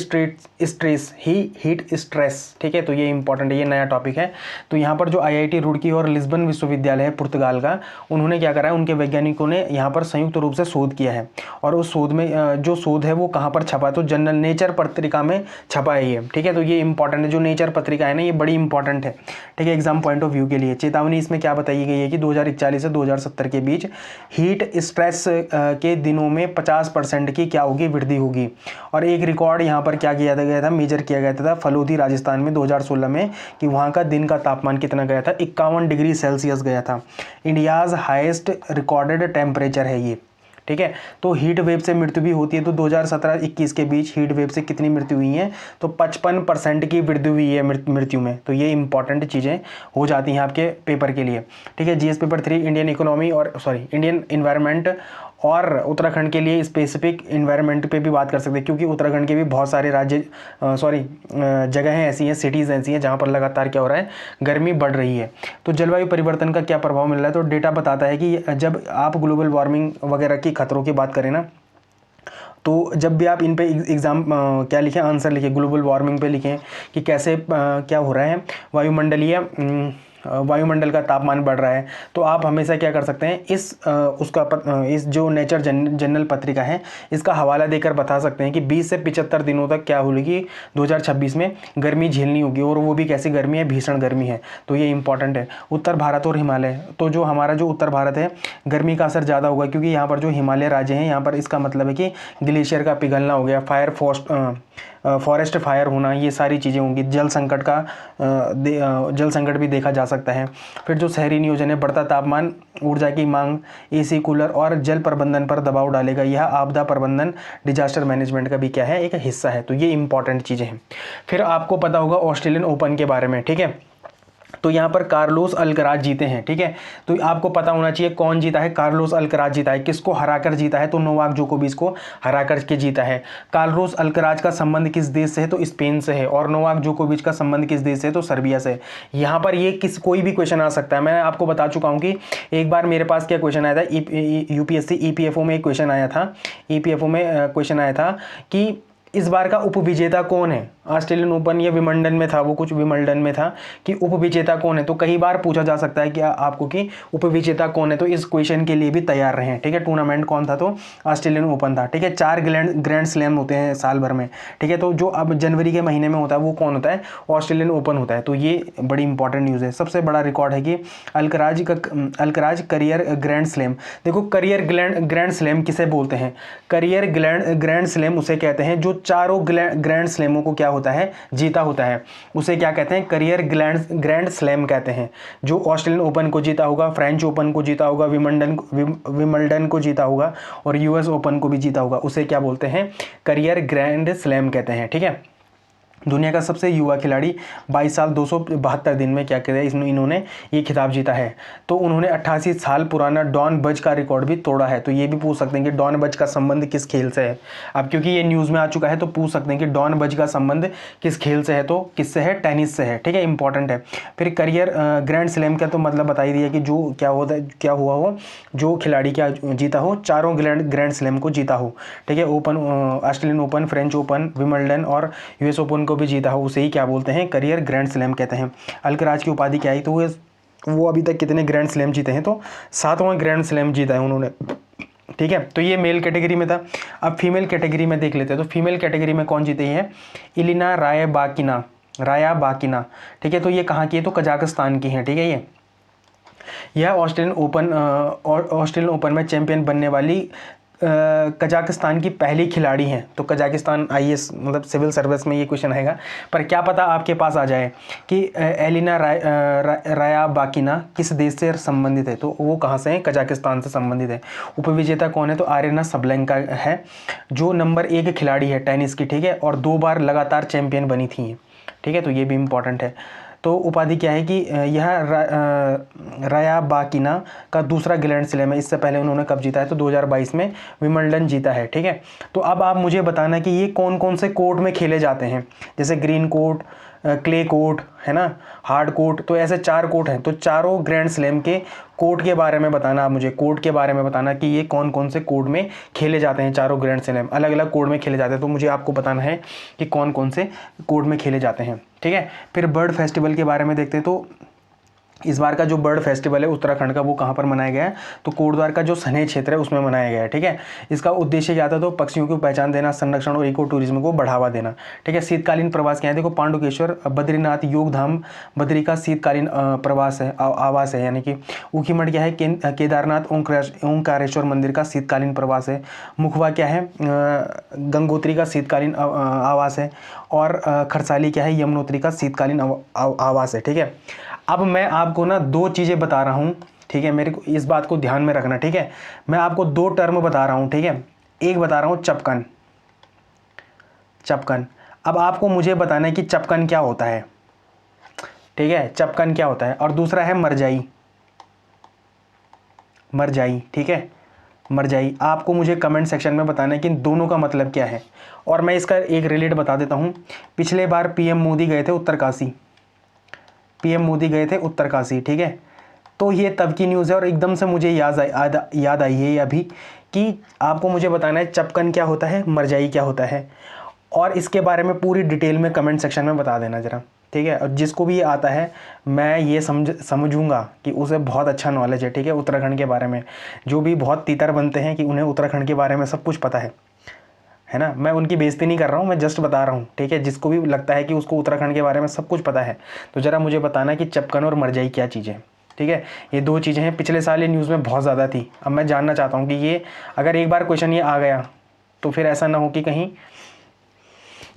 स्ट्रेस, ठीक है, तो ये इंपॉर्टेंट है, ये नया टॉपिक है। तो यहाँ पर जो IIT रुड़की और लिस्बन विश्वविद्यालय है पुर्तगाल का, उन्होंने क्या करा है, उनके वैज्ञानिकों ने यहाँ पर संयुक्त रूप से शोध किया है, और उस शोध में जो शोध है वो कहाँ पर छपा है, तो जनरल नेचर पत्रिका में छपा है ये, ठीक है। तो ये इंपॉर्टेंट है, जो नेचर पत्रिका है ना, ये बड़ी इंपॉर्टेंट है, ठीक है, एग्जाम पॉइंट ऑफ व्यू के लिए। चेतावनी इसमें क्या बताई गई है कि 2041 से 2070 के बीच हीट स्ट्रेस के दिनों में 50% की क्या होगी, वृद्धि होगी। और एक रिकॉर्ड यहाँ पर क्या किया गया था, मेजर किया गया था फलोदी राजस्थान में 2016 में, कि वहाँ का दिन का तापमान कितना गया था, 51 डिग्री सेल्सियस गया था। इंडियाज़ हाईएस्ट रिकॉर्डेड टेम्परेचर है ये, ठीक है। तो हीट वेव से मृत्यु भी होती है, तो 2017-21 के बीच हीट वेव से कितनी मृत्यु हुई है, तो 55% की वृद्धि हुई है मृत्यु में। तो ये इंपॉर्टेंट चीज़ें हो जाती हैं आपके पेपर के लिए, ठीक है। GS पेपर 3 इंडियन इकोनॉमी और इंडियन इन्वायरमेंट, और उत्तराखंड के लिए स्पेसिफिक इन्वायरमेंट पे भी बात कर सकते हैं, क्योंकि उत्तराखंड के भी बहुत सारे जगहें ऐसी हैं, सिटीज़ ऐसी हैं जहाँ पर लगातार क्या हो रहा है, गर्मी बढ़ रही है। तो जलवायु परिवर्तन का क्या प्रभाव मिल रहा है, तो डेटा बताता है कि जब आप ग्लोबल वार्मिंग वगैरह की खतरों की बात करें ना, तो जब भी आप इन पे एग्जाम क्या लिखें, आंसर लिखें, ग्लोबल वार्मिंग पे लिखें कि कैसे क्या हो रहा है, वायुमंडल का तापमान बढ़ रहा है, तो आप हमेशा क्या कर सकते हैं, इस जो नेचर जर्नल पत्रिका है, इसका हवाला देकर बता सकते हैं कि 20 से 75 दिनों तक क्या होगी, 2026 में गर्मी झेलनी होगी, और वो भी कैसी गर्मी है, भीषण गर्मी है। तो ये इंपॉर्टेंट है। उत्तर भारत और हिमालय, तो जो हमारा जो उत्तर भारत है, गर्मी का असर ज़्यादा होगा, क्योंकि यहाँ पर जो हिमालय राज्य हैं, यहाँ पर इसका मतलब है कि ग्लेशियर का पिघलना हो गया, फॉरेस्ट फायर होना, ये सारी चीज़ें होंगी। जल संकट भी देखा जा सकता है। फिर जो शहरी नियोजन है, बढ़ता तापमान ऊर्जा की मांग, AC कूलर और जल प्रबंधन पर दबाव डालेगा। यह आपदा प्रबंधन, डिजास्टर मैनेजमेंट का भी क्या है, एक हिस्सा है। तो ये इंपॉर्टेंट चीज़ें हैं। फिर आपको पता होगा ऑस्ट्रेलियन ओपन के बारे में, ठीक है। तो यहाँ पर कार्लोस अल्कराज जीते हैं, ठीक है। तो आपको पता होना चाहिए कौन जीता है, कार्लोस अल्कराज जीता है। किसको हराकर जीता है, तो नोवाक जोकोविच को हराकर के जीता है। कार्लोस अल्कराज का संबंध किस देश से है, तो स्पेन से है, और नोवाक जोकोविच का संबंध किस देश से है, तो सर्बिया से। यहाँ पर ये कोई भी क्वेश्चन आ सकता है। मैं आपको बता चुका हूँ कि एक बार मेरे पास क्या क्वेश्चन आया था, UPSC EPFO में एक क्वेश्चन आया था, EPFO में क्वेश्चन आया था कि इस बार का उपविजेता कौन है। ऑस्ट्रेलियन ओपन या विंबलडन में था, वो कुछ विंबलडन में था कि उपविजेता कौन है। तो कई बार पूछा जा सकता है कि आपको कि उपविजेता कौन है, तो इस क्वेश्चन के लिए भी तैयार रहें, ठीक है। टूर्नामेंट कौन था, तो ऑस्ट्रेलियन ओपन था, ठीक है। 4 ग्रैंड स्लैम होते हैं साल भर में, ठीक है। तो जो अब जनवरी के महीने में होता है वो कौन होता है, ऑस्ट्रेलियन ओपन होता है। तो ये बड़ी इंपॉर्टेंट न्यूज़ है। सबसे बड़ा रिकॉर्ड है कि अल्कराज करियर ग्रैंड स्लैम। देखो, करियर ग्रैंड स्लैम किसे बोलते हैं, करियर ग्रैंड स्लैम उसे कहते हैं जो चारों ग्रैंड स्लैमों को क्या होता है, जीता होता है, उसे क्या कहते हैं, करियर ग्रैंड स्लैम कहते हैं। जो ऑस्ट्रेलियन ओपन को जीता होगा, फ्रेंच ओपन को जीता होगा, विमल्डन को जीता होगा और यूएस ओपन को भी जीता होगा, उसे क्या बोलते हैं, करियर ग्रैंड स्लैम कहते हैं। ठीक है। दुनिया का सबसे युवा खिलाड़ी 22 साल 272 दिन में क्या किया, इन्होंने ये खिताब जीता है। तो उन्होंने 88 साल पुराना डॉन बज का रिकॉर्ड भी तोड़ा है। तो ये भी पूछ सकते हैं कि डॉन बज का संबंध किस खेल से है। अब क्योंकि ये न्यूज़ में आ चुका है तो पूछ सकते हैं कि डॉन बज का संबंध किस खेल से है, तो किससे है, टेनिस से है। ठीक है, इंपॉर्टेंट है। फिर करियर ग्रैंड स्लैम का तो मतलब बता ही दिया कि जो क्या हुआ हो, जो खिलाड़ी क्या जीता हो, चारों ग्रैंड स्लैम को जीता हो। ठीक है, Australian open, French open, Wimbledon और यूएस ओपन को भी जीता हो, उसे ही क्या बोलते हैं, करियर ग्रैंड स्लैम कहते हैं। अल्कराज की उपाधि क्या आई, तो वो अभी तक कितने ग्रैंड स्लैम जीते हैं, तो 7वां ग्रैंड स्लैम जीता है उन्होंने। ठीक है, तो ये मेल कैटेगरी में था। अब फीमेल कैटेगरी में देख लेते हैं। तो फीमेल कैटेगरी में कौन जीती है, इलिना रायाबाकिना। ठीक है, तो ये कहाँ की है, तो कजाकिस्तान की है। ठीक है, यह ऑस्ट्रेलियन ओपन में चैंपियन बनने वाली कजाकिस्तान की पहली खिलाड़ी हैं। तो कजाकिस्तान आईएएस मतलब सिविल सर्विस में ये क्वेश्चन आएगा, पर क्या पता आपके पास आ जाए कि एलिना रायाबाकिना किस देश से संबंधित है, तो वो कहाँ से है, कजाकिस्तान से संबंधित है। उपविजेता कौन है, तो आर्यना सबलेंका है, जो नंबर 1 खिलाड़ी है टेनिस की। ठीक है, और 2 बार लगातार चैंपियन बनी थी। ठीक है, तो ये भी इम्पॉर्टेंट है। तो उपाधि क्या है कि यह रायाबाकिना का दूसरा ग्रैंड स्लैम है। इससे पहले उन्होंने कब जीता है, तो 2022 में विमल्डन जीता है। ठीक है, तो अब आप मुझे बताना कि ये कौन कौन से कोर्ट में खेले जाते हैं, जैसे ग्रीन कोर्ट, क्ले कोर्ट है ना, हार्ड कोर्ट, तो ऐसे 4 कोर्ट हैं। तो चारों ग्रैंड स्लैम के कोर्ट के बारे में बताना, आप मुझे कोर्ट के बारे में बताना कि ये कौन कौन से कोर्ट में खेले जाते हैं। चारों ग्रैंड स्लैम अलग अलग कोर्ट में खेले जाते हैं, तो मुझे आपको बताना है कि कौन कौन से कोर्ट में खेले जाते हैं। ठीक है, फिर बर्ड फेस्टिवल के बारे में देखते हैं। तो इस बार का जो बर्ड फेस्टिवल है उत्तराखंड का, वो कहाँ पर मनाया गया है, तो कोटद्वार का जो सनहे क्षेत्र है उसमें मनाया गया है। ठीक है, इसका उद्देश्य क्या था, तो पक्षियों की पहचान देना, संरक्षण और इको टूरिज्म को बढ़ावा देना। ठीक है, शीतकालीन प्रवास क्या है, देखो पांडुकेश्वर, बद्रीनाथ, योगधाम, बद्री का शीतकालीन प्रवास है, आवास है, यानी कि ऊखीमठ क्या है, केदारनाथ ओंकारेश्वर मंदिर का शीतकालीन प्रवास है। मुखवा क्या है, गंगोत्री का शीतकालीन आवास है। और खरसाली क्या है, यमुनोत्री का शीतकालीन आवास है। ठीक है, अब मैं आपको ना 2 चीज़ें बता रहा हूँ। ठीक है, मेरे को इस बात को ध्यान में रखना। ठीक है, मैं आपको 2 टर्म बता रहा हूँ। ठीक है, एक बता रहा हूँ चपकन। अब आपको मुझे बताना है कि चपकन क्या होता है। ठीक है, चपकन क्या होता है, और दूसरा है मरजाई। ठीक है, मरजाई, आपको मुझे कमेंट सेक्शन में बताना है कि इन दोनों का मतलब क्या है। और मैं इसका एक रिलेट बता देता हूँ। पिछले बार पीएम मोदी गए थे उत्तरकाशी। ठीक है, तो ये तब की न्यूज़ है और एकदम से मुझे याद आई है ये अभी, कि आपको मुझे बताना है चपकन क्या होता है, मरजाई क्या होता है, और इसके बारे में पूरी डिटेल में कमेंट सेक्शन में बता देना ज़रा। ठीक है, और जिसको भी ये आता है मैं ये समझूंगा कि उसे बहुत अच्छा नॉलेज है। ठीक है, उत्तराखंड के बारे में। जो भी बहुत तीतर बनते हैं कि उन्हें उत्तराखंड के बारे में सब कुछ पता है ना, मैं उनकी बेइज्जती नहीं कर रहा हूँ, मैं जस्ट बता रहा हूँ। ठीक है, जिसको भी लगता है कि उसको उत्तराखंड के बारे में सब कुछ पता है, तो ज़रा मुझे बताना कि चपकन और मरजाई क्या चीज़ है। ठीक है, ये 2 चीज़ें हैं। पिछले साल ये न्यूज़ में बहुत ज़्यादा थी। अब मैं जानना चाहता हूँ कि ये अगर एक बार क्वेश्चन ये आ गया तो फिर ऐसा ना हो कि कहीं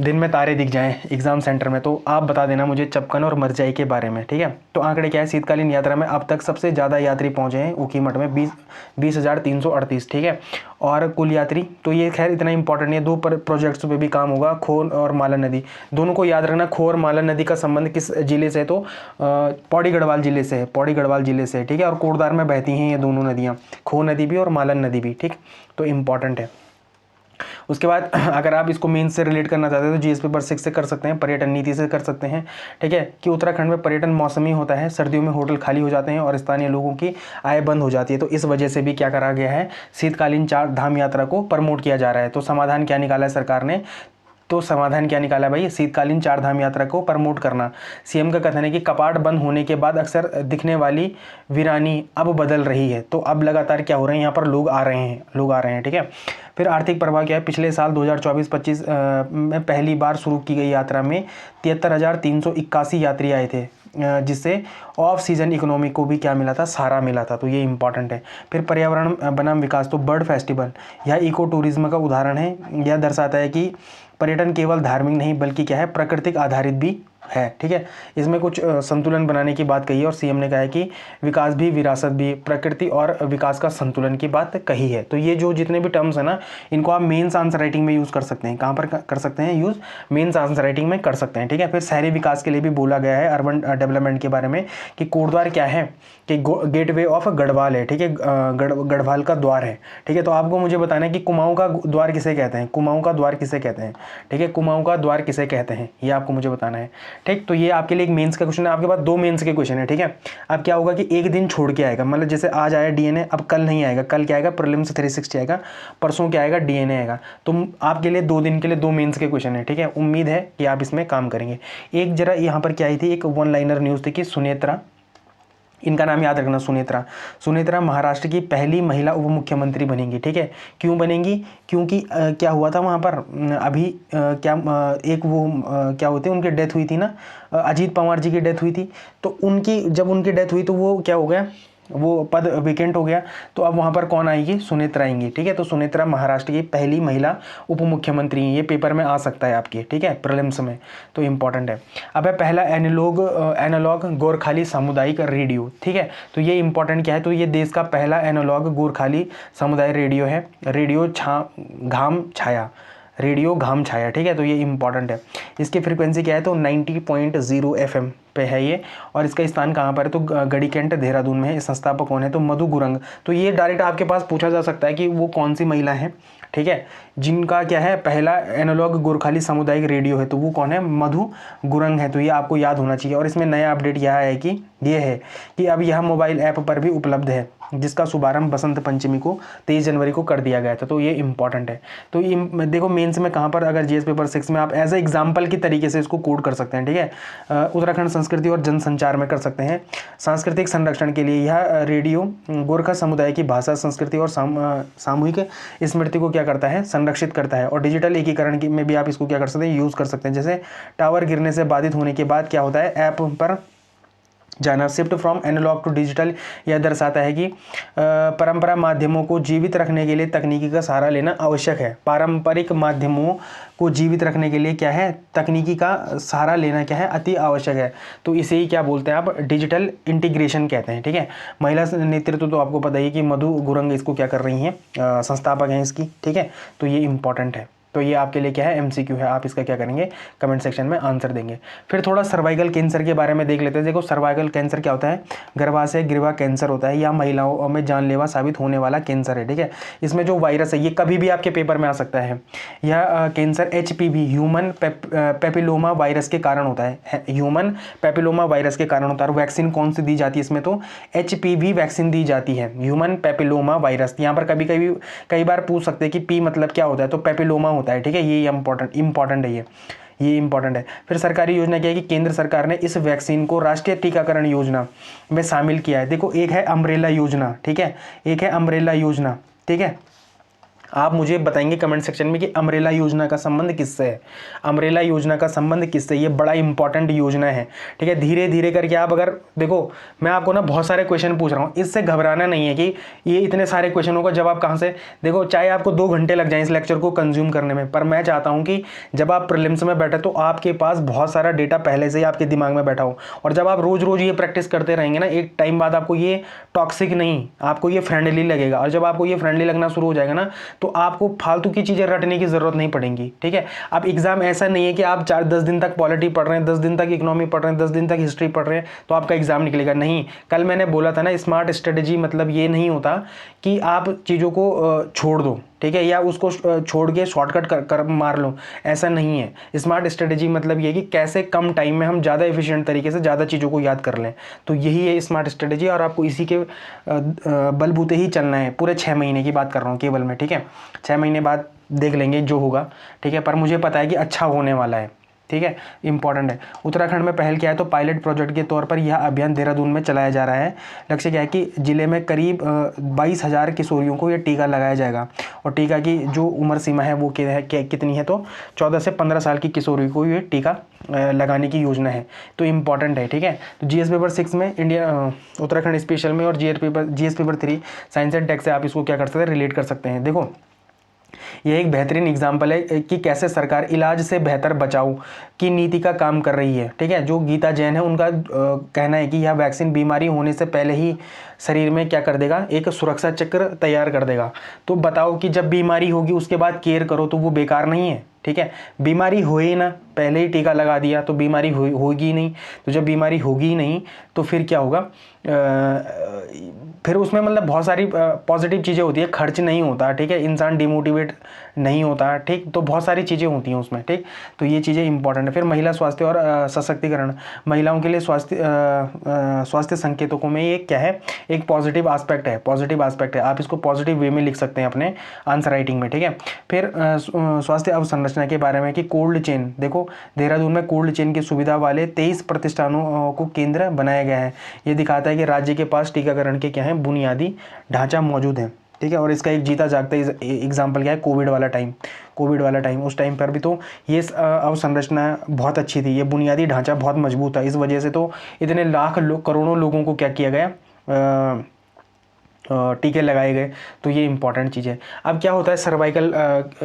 दिन में तारे दिख जाएं एग्जाम सेंटर में। तो आप बता देना मुझे चपकन और मरजाई के बारे में। ठीक है, तो आंकड़े क्या है, शीतकालीन यात्रा में अब तक सबसे ज़्यादा यात्री पहुंचे हैं ऊखीमठ में, 20,338। ठीक है, और कुल यात्री, तो ये खैर इतना इंपॉर्टेंट नहीं है। 2 प्रोजेक्ट्स पे भी काम होगा, खो और मालन नदी, दोनों को याद रखना। खो और मालन नदी का संबंध किस जिले से है, तो पौड़ी गढ़वाल जिले से है। ठीक है, और कोटद्वार में बहती हैं ये दोनों नदियाँ, खो नदी भी और मालन नदी भी। ठीक, तो इम्पॉर्टेंट है। उसके बाद अगर आप इसको मेन से रिलेट करना चाहते हैं तो जीएस पेपर 6 से कर सकते हैं, पर्यटन नीति से कर सकते हैं। ठीक है, कि उत्तराखंड में पर्यटन मौसमी होता है, सर्दियों में होटल खाली हो जाते हैं और स्थानीय लोगों की आय बंद हो जाती है। तो इस वजह से भी क्या करा गया है, शीतकालीन 4 धाम यात्रा को प्रमोट किया जा रहा है। तो समाधान क्या निकाला है सरकार ने, तो समाधान क्या निकाला भाई, शीतकालीन 4 धाम यात्रा को प्रमोट करना। सीएम का कथन है कि कपाट बंद होने के बाद अक्सर दिखने वाली वीरानी अब बदल रही है। तो अब लगातार क्या हो रहे हैं, यहाँ पर लोग आ रहे हैं। ठीक है, फिर आर्थिक प्रभाव क्या है, पिछले साल 2024-25 में पहली बार शुरू की गई यात्रा में 73,381 यात्री आए थे, जिससे ऑफ सीजन इकोनॉमी को भी क्या मिला था, सहारा मिला था। तो ये इंपॉर्टेंट है। फिर पर्यावरण बनाम विकास, तो बर्ड फेस्टिवल यह इको टूरिज्म का उदाहरण है। यह दर्शाता है कि पर्यटन केवल धार्मिक नहीं बल्कि क्या है, प्राकृतिक आधारित भी है। ठीक है, इसमें कुछ संतुलन बनाने की बात कही है और सीएम ने कहा है कि विकास भी, विरासत भी, प्रकृति और विकास का संतुलन की बात कही है। तो ये जो जितने भी टर्म्स है ना, इनको आप मेंस आंसर राइटिंग में यूज़ कर सकते हैं। कहाँ पर कर सकते हैं यूज़? मेंस आंसर राइटिंग में कर सकते हैं। ठीक है, फिर शहरी विकास के लिए भी बोला गया है अर्बन डेवलपमेंट के बारे में कि कोटद्वार क्या है कि गेटवे ऑफ गढ़वाल है। ठीक है, गढ़वाल का द्वार है। ठीक है, तो आपको मुझे बताना है कि कुमाऊं का द्वार किसे कहते हैं, कुमाऊं का द्वार किसे कहते हैं। ठीक है, कुमाऊं का द्वार किसे कहते हैं, ये आपको मुझे बताना है। ठीक, तो ये आपके लिए एक मेंस का क्वेश्चन है। आपके पास 2 मेंस के क्वेश्चन है। ठीक है, अब क्या होगा कि एक दिन छोड़ के आएगा, मतलब जैसे आज आया डीएनए, अब कल नहीं आएगा, कल क्या आएगा, प्रीलिम्स 360 आएगा, परसों क्या आएगा, डीएनए आएगा। तो आपके लिए 2 दिन के लिए 2 मेंस के क्वेश्चन है। ठीक है, उम्मीद है कि आप इसमें काम करेंगे। एक जरा यहाँ पर क्या आई थी, एक वन लाइनर न्यूज़ थी कि सुनेत्रा, इनका नाम याद रखना, सुनेत्रा महाराष्ट्र की पहली महिला उप मुख्यमंत्री बनेंगी। ठीक है, क्यों बनेंगी? क्योंकि क्या हुआ था वहाँ पर अभी एक वो क्या होते हैं, उनकी डेथ हुई थी ना, अजीत पवार जी की डेथ हुई थी। तो जब उनकी डेथ हुई तो वो क्या हो गया, वो पद वेकेंट हो गया। तो अब वहाँ पर कौन आएगी? सुनेत्रा आएंगी। ठीक है, तो सुनेत्रा महाराष्ट्र की पहली महिला उप मुख्यमंत्री हैं। ये पेपर में आ सकता है आपके। ठीक है, प्रीलिम्स में, तो इम्पॉर्टेंट है। अब है पहला एनालॉग गोरखाली सामुदायिक रेडियो। ठीक है, तो ये इंपॉर्टेंट क्या है, तो ये देश का पहला एनालॉग गोरखाली समुदाय रेडियो है। रेडियो घाम छाया। ठीक है, तो ये इंपॉर्टेंट है। इसकी फ्रीक्वेंसी क्या है, तो 90.0 FM पे है ये, और इसका स्थान कहाँ पर है, तो गढ़ीकेंट देहरादून में है। संस्थापक कौन है, तो मधु गुरंग। तो ये डायरेक्ट आपके पास पूछा जा सकता है कि वो कौन सी महिला है। ठीक है, जिनका क्या है, पहला एनालॉग गोरखाली सामुदायिक रेडियो है, तो वो कौन है, मधु गुरंग है। तो ये आपको याद होना चाहिए। और इसमें नया अपडेट यह है कि अब यह मोबाइल ऐप पर भी उपलब्ध है, जिसका शुभारंभ बसंत पंचमी को 23 जनवरी को कर दिया गया था। तो ये इंपॉर्टेंट है। तो देखो मेंस में कहाँ पर, अगर जीएस पेपर 6 में आप एज ए एग्जाम्पल की तरीके से इसको कोड कर सकते हैं। ठीक है, उत्तराखंड संस्कृति और जनसंचार में कर सकते हैं। सांस्कृतिक संरक्षण के लिए यह रेडियो गोरखा समुदाय की भाषा, संस्कृति और सामूहिक स्मृति को क्या करता है, संरक्षित करता है। और डिजिटल एकीकरण में भी आप इसको क्या कर सकते हैं, यूज़ कर सकते हैं। जैसे टावर गिरने से बाधित होने के बाद क्या होता है, ऐप पर जाना, shift from analog to digital, यह दर्शाता है कि परंपरा माध्यमों को जीवित रखने के लिए तकनीकी का सहारा लेना आवश्यक है। पारंपरिक माध्यमों को जीवित रखने के लिए क्या है, तकनीकी का सहारा लेना क्या है, अति आवश्यक है। तो इसे ही क्या बोलते हैं आप, डिजिटल इंटीग्रेशन कहते हैं। ठीक है, महिला नेतृत्व तो आपको पता ही है कि मधु गुरंग इसको क्या कर रही हैं, संस्थापक हैं इसकी। ठीक है, तो ये इंपॉर्टेंट है। तो ये आपके लिए क्या है, एमसीक्यू है। आप इसका क्या करेंगे, कमेंट सेक्शन में आंसर देंगे। फिर थोड़ा सर्वाइकल कैंसर के बारे में देख लेते हैं। देखो सर्वाइकल कैंसर क्या होता है, गर्भाशय ग्रीवा कैंसर होता है, या महिलाओं में जानलेवा साबित होने वाला कैंसर है। ठीक है, इसमें जो वायरस है ये कभी भी आपके पेपर में आ सकता है। यह cancer HPV human papilloma virus के कारण होता है। ह्यूमन पेपिलोमा वायरस के कारण होता है। और वैक्सीन कौन सी दी जाती है इसमें, तो HPV वैक्सीन दी जाती है, ह्यूमन पेपिलोमा वायरस। यहाँ पर कई बार पूछ सकते हैं कि पी मतलब क्या होता है, तो पेपिलोमा होता है। ठीक है, ये इंपॉर्टेंट है ये इंपॉर्टेंट है। फिर सरकारी योजना क्या है कि केंद्र सरकार ने इस वैक्सीन को राष्ट्रीय टीकाकरण योजना में शामिल किया है। देखो एक है अम्ब्रेला योजना, ठीक है, एक है अम्ब्रेला योजना। ठीक है, आप मुझे बताएंगे कमेंट सेक्शन में कि अम्ब्रेला योजना का संबंध किससे है, अम्ब्रेला योजना का संबंध किससे। ये बड़ा इंपॉर्टेंट योजना है। ठीक है, धीरे धीरे करके आप अगर देखो, मैं आपको ना बहुत सारे क्वेश्चन पूछ रहा हूँ, इससे घबराना नहीं है कि ये इतने सारे क्वेश्चनों का जवाब कहाँ से, देखो चाहे आपको 2 घंटे लग जाए इस लेक्चर को कंज्यूम करने में, पर मैं चाहता हूँ कि जब आप प्रीलिम्स में बैठे तो आपके पास बहुत सारा डेटा पहले से ही आपके दिमाग में बैठा हो। और जब आप रोज रोज ये प्रैक्टिस करते रहेंगे ना, एक टाइम बाद आपको ये टॉक्सिक नहीं, आपको ये फ्रेंडली लगेगा। और जब आपको ये फ्रेंडली लगना शुरू हो जाएगा ना, तो आपको फालतू की चीजें रटने की जरूरत नहीं पड़ेगी। ठीक है, अब एग्जाम ऐसा नहीं है कि आप 10 दिन तक पॉलिटी पढ़ रहे हैं, 10 दिन तक इकोनॉमी पढ़ रहे हैं, 10 दिन तक हिस्ट्री पढ़ रहे हैं तो आपका एग्जाम निकलेगा। नहीं, कल मैंने बोला था ना, स्मार्ट स्ट्रेटेजी मतलब ये नहीं होता कि आप चीज़ों को छोड़ दो, ठीक है, या उसको छोड़ के शॉर्टकट कर मार लो, ऐसा नहीं है। स्मार्ट स्ट्रेटेजी मतलब ये कि कैसे कम टाइम में हम ज़्यादा एफिशिएंट तरीके से ज़्यादा चीज़ों को याद कर लें। तो यही है स्मार्ट स्ट्रेटेजी, और आपको इसी के बलबूते ही चलना है। पूरे 6 महीने की बात कर रहा हूँ केवल मैं। ठीक है, 6 महीने बाद देख लेंगे जो होगा। ठीक है, पर मुझे पता है कि अच्छा होने वाला है। ठीक है, इंपॉर्टेंट है। उत्तराखंड में पहल किया है, तो पायलट प्रोजेक्ट के तौर पर यह अभियान देहरादून में चलाया जा रहा है। लक्ष्य क्या है कि जिले में करीब 22,000 किशोरियों को यह टीका लगाया जाएगा। और टीका की जो उम्र सीमा है वो कितनी है, तो 14 से 15 साल की किशोरी को ये टीका लगाने की योजना है। तो इंपॉर्टेंट है। ठीक है, तो जीएस पेपर 6 में उत्तराखंड स्पेशल में और GS paper 3 science and tech से आप इसको क्या कर सकते हैं, रिलेट कर सकते हैं। देखो यह एक बेहतरीन एग्जाम्पल है कि कैसे सरकार इलाज से बेहतर बचाव की नीति का काम कर रही है। ठीक है, जो गीता जैन है उनका कहना है कि यह वैक्सीन बीमारी होने से पहले ही शरीर में क्या कर देगा, एक सुरक्षा चक्र तैयार कर देगा। तो बताओ कि जब बीमारी होगी उसके बाद केयर करो तो वो बेकार नहीं है। ठीक है, बीमारी हो ही ना, पहले ही टीका लगा दिया तो बीमारी होगी ही नहीं। तो जब बीमारी होगी ही नहीं तो फिर क्या होगा, फिर उसमें मतलब बहुत सारी पॉजिटिव चीज़ें होती है, खर्च नहीं होता। ठीक है, इंसान डिमोटिवेट नहीं होता। ठीक, तो बहुत सारी चीज़ें होती हैं उसमें। ठीक, तो ये चीज़ें इंपॉर्टेंट है। फिर महिला स्वास्थ्य और सशक्तिकरण, महिलाओं के लिए स्वास्थ्य संकेतकों में ये क्या है, एक पॉजिटिव एस्पेक्ट है। पॉजिटिव एस्पेक्ट है, आप इसको पॉजिटिव वे में लिख सकते हैं अपने आंसर राइटिंग में। ठीक है, फिर स्वास्थ्य अवसंरचना के बारे में कि कोल्ड चेन, देखो देहरादून में कोल्ड चेन की सुविधा वाले 23 प्रतिष्ठानों को केंद्र बनाया गया है। ये दिखाता है कि राज्य के पास टीकाकरण के क्या है, बुनियादी ढांचा मौजूद है। ठीक है, और इसका एक जीता जागता एग्जाम्पल क्या है, कोविड वाला टाइम। उस टाइम पर भी तो ये अवसंरचना बहुत अच्छी थी, ये बुनियादी ढांचा बहुत मजबूत था। इस वजह से तो इतने लाख करोड़ों लोगों को क्या किया गया, टीके लगाए गए। तो ये इंपॉर्टेंट चीज़ है। अब क्या होता है सर्वाइकल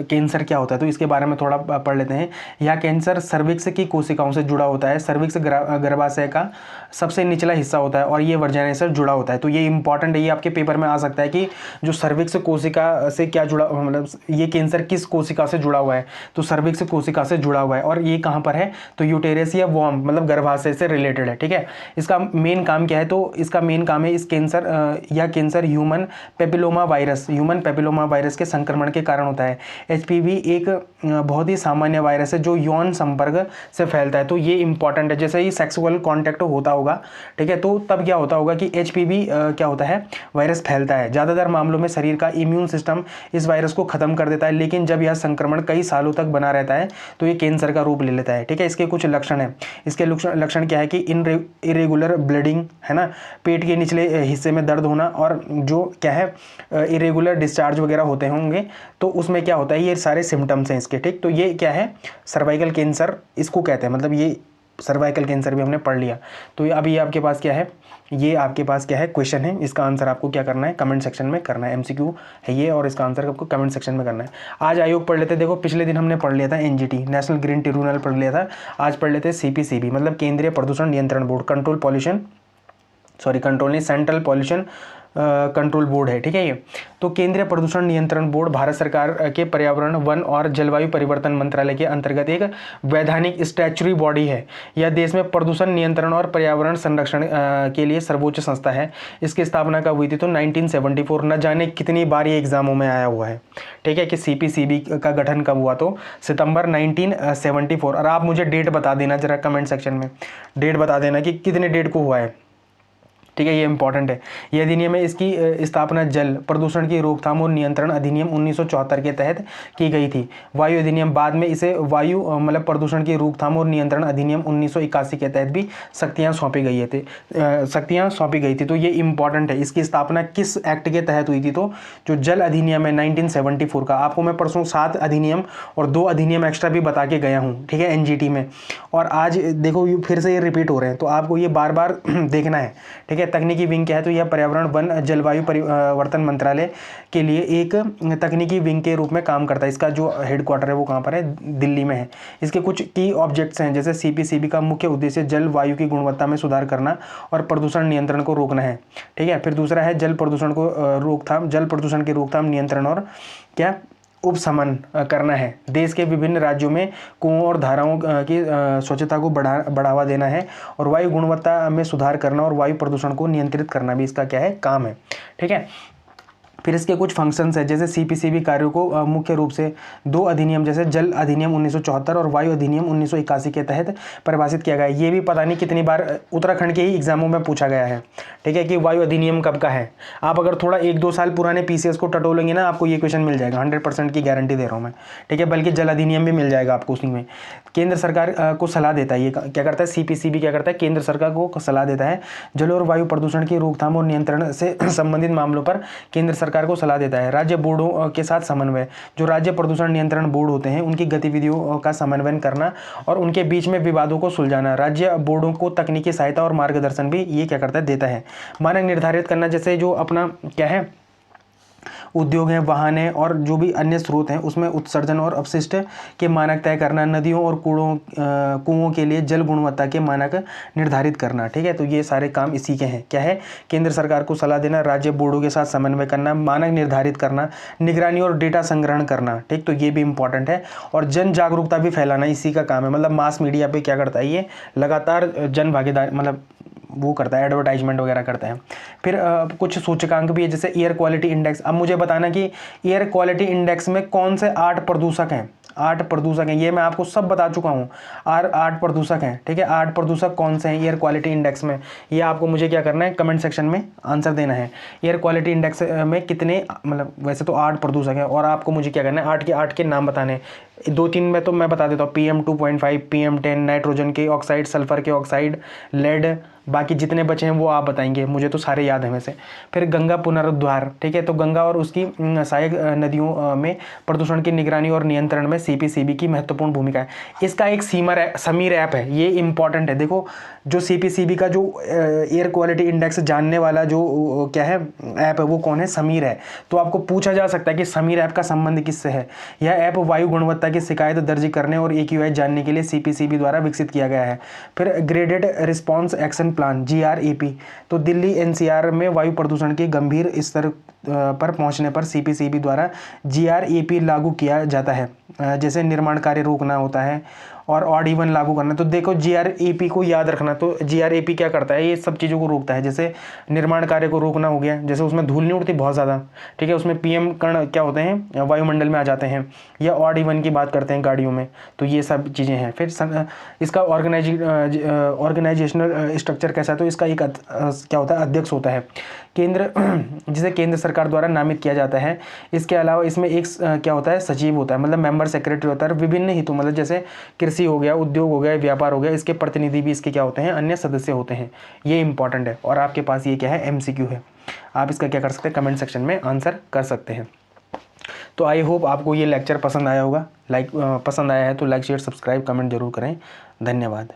कैंसर क्या होता है, तो इसके बारे में थोड़ा पढ़ लेते हैं। यह कैंसर सर्विक्स की कोशिकाओं से जुड़ा होता है। सर्विक्स गर्भाशय का सबसे निचला हिस्सा होता है और ये वर्जाना से जुड़ा होता है। तो ये इंपॉर्टेंट है, ये आपके पेपर में आ सकता है कि जो सर्विक्स कोशिका से क्या जुड़ा, मतलब ये कैंसर किस कोशिका से जुड़ा हुआ है, तो सर्विक्स कोशिका से जुड़ा हुआ है। और ये कहाँ पर है, तो यूटेरस या वॉर्म, मतलब गर्भाशय से रिलेटेड है। ठीक है, इसका मेन काम क्या है, तो इसका मेन काम है इस कैंसर, यह कैंसर ह्यूमन पेपिलोमा वायरस के संक्रमण के कारण होता है। एचपीवी एक बहुत ही सामान्य वायरस है जो यौन संपर्क से फैलता है। तो ये इंपॉर्टेंट है, जैसे ही सेक्सुअल कांटेक्ट होता होगा, ठीक है, तो तब क्या होता होगा कि एचपीवी क्या होता है, वायरस फैलता है। ज़्यादातर मामलों में शरीर का इम्यून सिस्टम इस वायरस को खत्म कर देता है, लेकिन जब यह संक्रमण कई सालों तक बना रहता है तो ये कैंसर का रूप ले लेता है। ठीक है, इसके कुछ लक्षण है। इसके लक्षण क्या है कि इरेगुलर ब्लीडिंग है ना, पेट के निचले हिस्से में दर्द होना, और जो क्या है इरेगुलर डिस्चार्ज वगैरह होते होंगे, तो उसमें क्या होता है, ये सारे सिम्टम्स हैं इसके। ठीक, तो ये क्या है, सर्वाइकल कैंसर इसको कहते हैं, मतलब ये सर्वाइकल कैंसर भी हमने पढ़ लिया। तो अब ये आपके पास क्या है, ये आपके पास क्या है, क्वेश्चन है। इसका आंसर आपको क्या करना है, कमेंट सेक्शन में करना है। एमसीक्यू है ये, और इसका आंसर आपको कमेंट सेक्शन में करना है। आज आयोग पढ़ लेते हैं। देखो पिछले दिन हमने पढ़ लिया था एनजीटी, नेशनल ग्रीन ट्रिब्यूनल पढ़ लिया था। आज पढ़ लेते हैं सीपीसीबी, मतलब केंद्रीय प्रदूषण नियंत्रण board, central pollution control board है। ठीक है, ये तो केंद्रीय प्रदूषण नियंत्रण बोर्ड भारत सरकार के पर्यावरण, वन और जलवायु परिवर्तन मंत्रालय के अंतर्गत एक वैधानिक स्टैच्यूटरी बॉडी है। यह देश में प्रदूषण नियंत्रण और पर्यावरण संरक्षण के लिए सर्वोच्च संस्था है। इसकी स्थापना कब हुई थी, तो 1974। न जाने कितनी बार ये एग्जामों में आया हुआ है। ठीक है, कि सीपीसीबी का गठन कब हुआ, तो सितंबर 1974। और आप मुझे डेट बता देना जरा कमेंट सेक्शन में, डेट बता देना कि कितने डेट को हुआ है। ठीक है, ये इंपॉर्टेंट है। ये अधिनियम है, इसकी स्थापना जल प्रदूषण की रोकथाम और नियंत्रण अधिनियम 1974 के तहत की गई थी। वायु अधिनियम, बाद में इसे वायु मतलब प्रदूषण की रोकथाम और नियंत्रण अधिनियम 1981 के तहत भी शक्तियाँ सौंपी गई थी। तो ये इंपॉर्टेंट है। इसकी स्थापना किस एक्ट के तहत हुई थी, तो जो जल अधिनियम है 1974 का। आपको मैं परसों 7 अधिनियम और 2 अधिनियम एक्स्ट्रा भी बता के गया हूँ। ठीक है, एनजीटी में। और आज देखो फिर से ये रिपीट हो रहे हैं, तो आपको ये बार बार देखना है। ठीक है, तकनीकी विंग क्या है, तो यह पर्यावरण, वन, जलवायु परिवर्तन मंत्रालय के लिए एक तकनीकी विंग के रूप में काम करता है। इसका जो हेडक्वार्टर है वो कहाँ पर है, दिल्ली में है। इसके कुछ की ऑब्जेक्ट्स हैं, जैसे सीपीसीबी का मुख्य उद्देश्य जल वायु की गुणवत्ता में सुधार करना और प्रदूषण नियंत्रण को रोकना है। ठीक है, फिर दूसरा है जल प्रदूषण की रोकथाम, नियंत्रण और क्या उपशमन करना है। देश के विभिन्न राज्यों में कुओं और धाराओं की स्वच्छता को बढ़ावा देना है, और वायु गुणवत्ता में सुधार करना और वायु प्रदूषण को नियंत्रित करना भी इसका क्या है, काम है। ठीक है, फिर इसके कुछ फंक्शंस है, जैसे सीपीसीबी कार्यों को मुख्य रूप से 2 अधिनियम, जैसे जल अधिनियम 1974 और वायु अधिनियम 1981 के तहत परिभाषित किया गया है। ये भी पता नहीं कितनी बार उत्तराखंड के ही एग्जामों में पूछा गया है। ठीक है, कि वायु अधिनियम कब का है। आप अगर थोड़ा 1-2 साल पुराने पीसीएस को टटोलेंगे ना, आपको ये क्वेश्चन मिल जाएगा, 100% की गारंटी दे रहा हूँ मैं। ठीक है, बल्कि जल अधिनियम भी मिल जाएगा आपको उसी में। केंद्र सरकार को सलाह देता है, ये क्या करता है, सीपीसीबी क्या करता है, केंद्र सरकार को सलाह देता है। जल और वायु प्रदूषण की रोकथाम और नियंत्रण से संबंधित मामलों पर केंद्र सरकार को सलाह देता है। राज्य बोर्डों के साथ समन्वय, जो राज्य प्रदूषण नियंत्रण बोर्ड होते हैं उनकी गतिविधियों का समन्वय करना और उनके बीच में विवादों को सुलझाना। राज्य बोर्डों को तकनीकी सहायता और मार्गदर्शन भी ये क्या करता है, देता है। मानक निर्धारित करना, जैसे जो अपना क्या है उद्योग हैं, वाहन हैं और जो भी अन्य स्रोत हैं उसमें उत्सर्जन और अपशिष्ट के मानक तय करना, नदियों और कुओं के लिए जल गुणवत्ता के मानक निर्धारित करना। ठीक है, तो ये सारे काम इसी के हैं। क्या है? केंद्र सरकार को सलाह देना, राज्य बोर्डों के साथ समन्वय करना, मानक निर्धारित करना, निगरानी और डेटा संग्रहण करना। ठीक, तो ये भी इंपॉर्टेंट है। और जन जागरूकता भी फैलाना इसी का काम है। मतलब मास मीडिया पे क्या करता है, ये लगातार जन भागीदारी मतलब वो करता है, एडवर्टाइजमेंट वगैरह करता है। फिर कुछ सूचकांक भी है, जैसे एयर क्वालिटी इंडेक्स। अब मुझे बताना कि एयर क्वालिटी इंडेक्स में कौन से 8 प्रदूषक हैं। 8 प्रदूषक हैं, ये मैं आपको सब बता चुका हूँ। 8 प्रदूषक हैं। ठीक है, 8 प्रदूषक कौन से हैं एयर क्वालिटी इंडेक्स में, ये आपको मुझे क्या करना है, कमेंट सेक्शन में आंसर देना है। एयर क्वालिटी इंडेक्स में कितने, मतलब वैसे तो 8 प्रदूषक हैं और आपको मुझे क्या करना है, 8 के नाम बताने हैं। 2-3 में तो मैं बता देता हूँ, PM2.5, PM10, नाइट्रोजन के ऑक्साइड, सल्फर के ऑक्साइड, लेड, बाकी जितने बचे हैं वो आप बताएंगे, मुझे तो सारे याद हैं वैसे। फिर गंगा पुनरुद्धार। ठीक है, तो गंगा और उसकी सहायक नदियों में प्रदूषण की निगरानी और नियंत्रण में CPCB की महत्वपूर्ण भूमिका है। इसका एक समीर ऐप है, ये इंपॉर्टेंट है। देखो, जो CPCB का जो एयर क्वालिटी इंडेक्स जानने वाला जो क्या है ऐप है, वो कौन है, समीर है। तो आपको पूछा जा सकता है कि समीर ऐप का संबंध किससे है। यह ऐप वायु गुणवत्ता की शिकायत दर्ज करने और AQI जानने के लिए CPCB द्वारा विकसित किया गया है। फिर graded response action plan, GRAP, तो दिल्ली NCR में वायु प्रदूषण के गंभीर स्तर पर पहुंचने पर CPCB द्वारा GRAP लागू किया जाता है। जैसे निर्माण कार्य रोकना होता है और ऑड इवन लागू करना। तो देखो, GRAP को याद रखना। तो GRAP क्या करता है, ये सब चीज़ों को रोकता है। जैसे निर्माण कार्य को रोकना हो गया, जैसे उसमें धूल नहीं उड़ती बहुत ज़्यादा। ठीक है, उसमें PM कण क्या होते हैं, वायुमंडल में आ जाते हैं। या ऑड इवन की बात करते हैं गाड़ियों में, तो ये सब चीज़ें हैं। फिर इसका ऑर्गेनाइजेशनल स्ट्रक्चर कैसा है, तो इसका एक क्या होता है, अध्यक्ष होता है केंद्र, जिसे केंद्र सरकार द्वारा नामित किया जाता है। इसके अलावा इसमें एक क्या होता है, सचिव होता है, मतलब मेंबर सेक्रेटरी होता है। विभिन्न हितों, मतलब जैसे कृषि हो गया, उद्योग हो गया, व्यापार हो गया, इसके प्रतिनिधि भी इसके क्या होते हैं, अन्य सदस्य होते हैं। ये इंपॉर्टेंट है। और आपके पास ये क्या है, MCQ है। आप इसका क्या कर सकते हैं, कमेंट सेक्शन में आंसर कर सकते हैं। तो आई होप आपको ये लेक्चर पसंद आया होगा। पसंद आया है तो लाइक शेयर सब्सक्राइब कमेंट जरूर करें। धन्यवाद।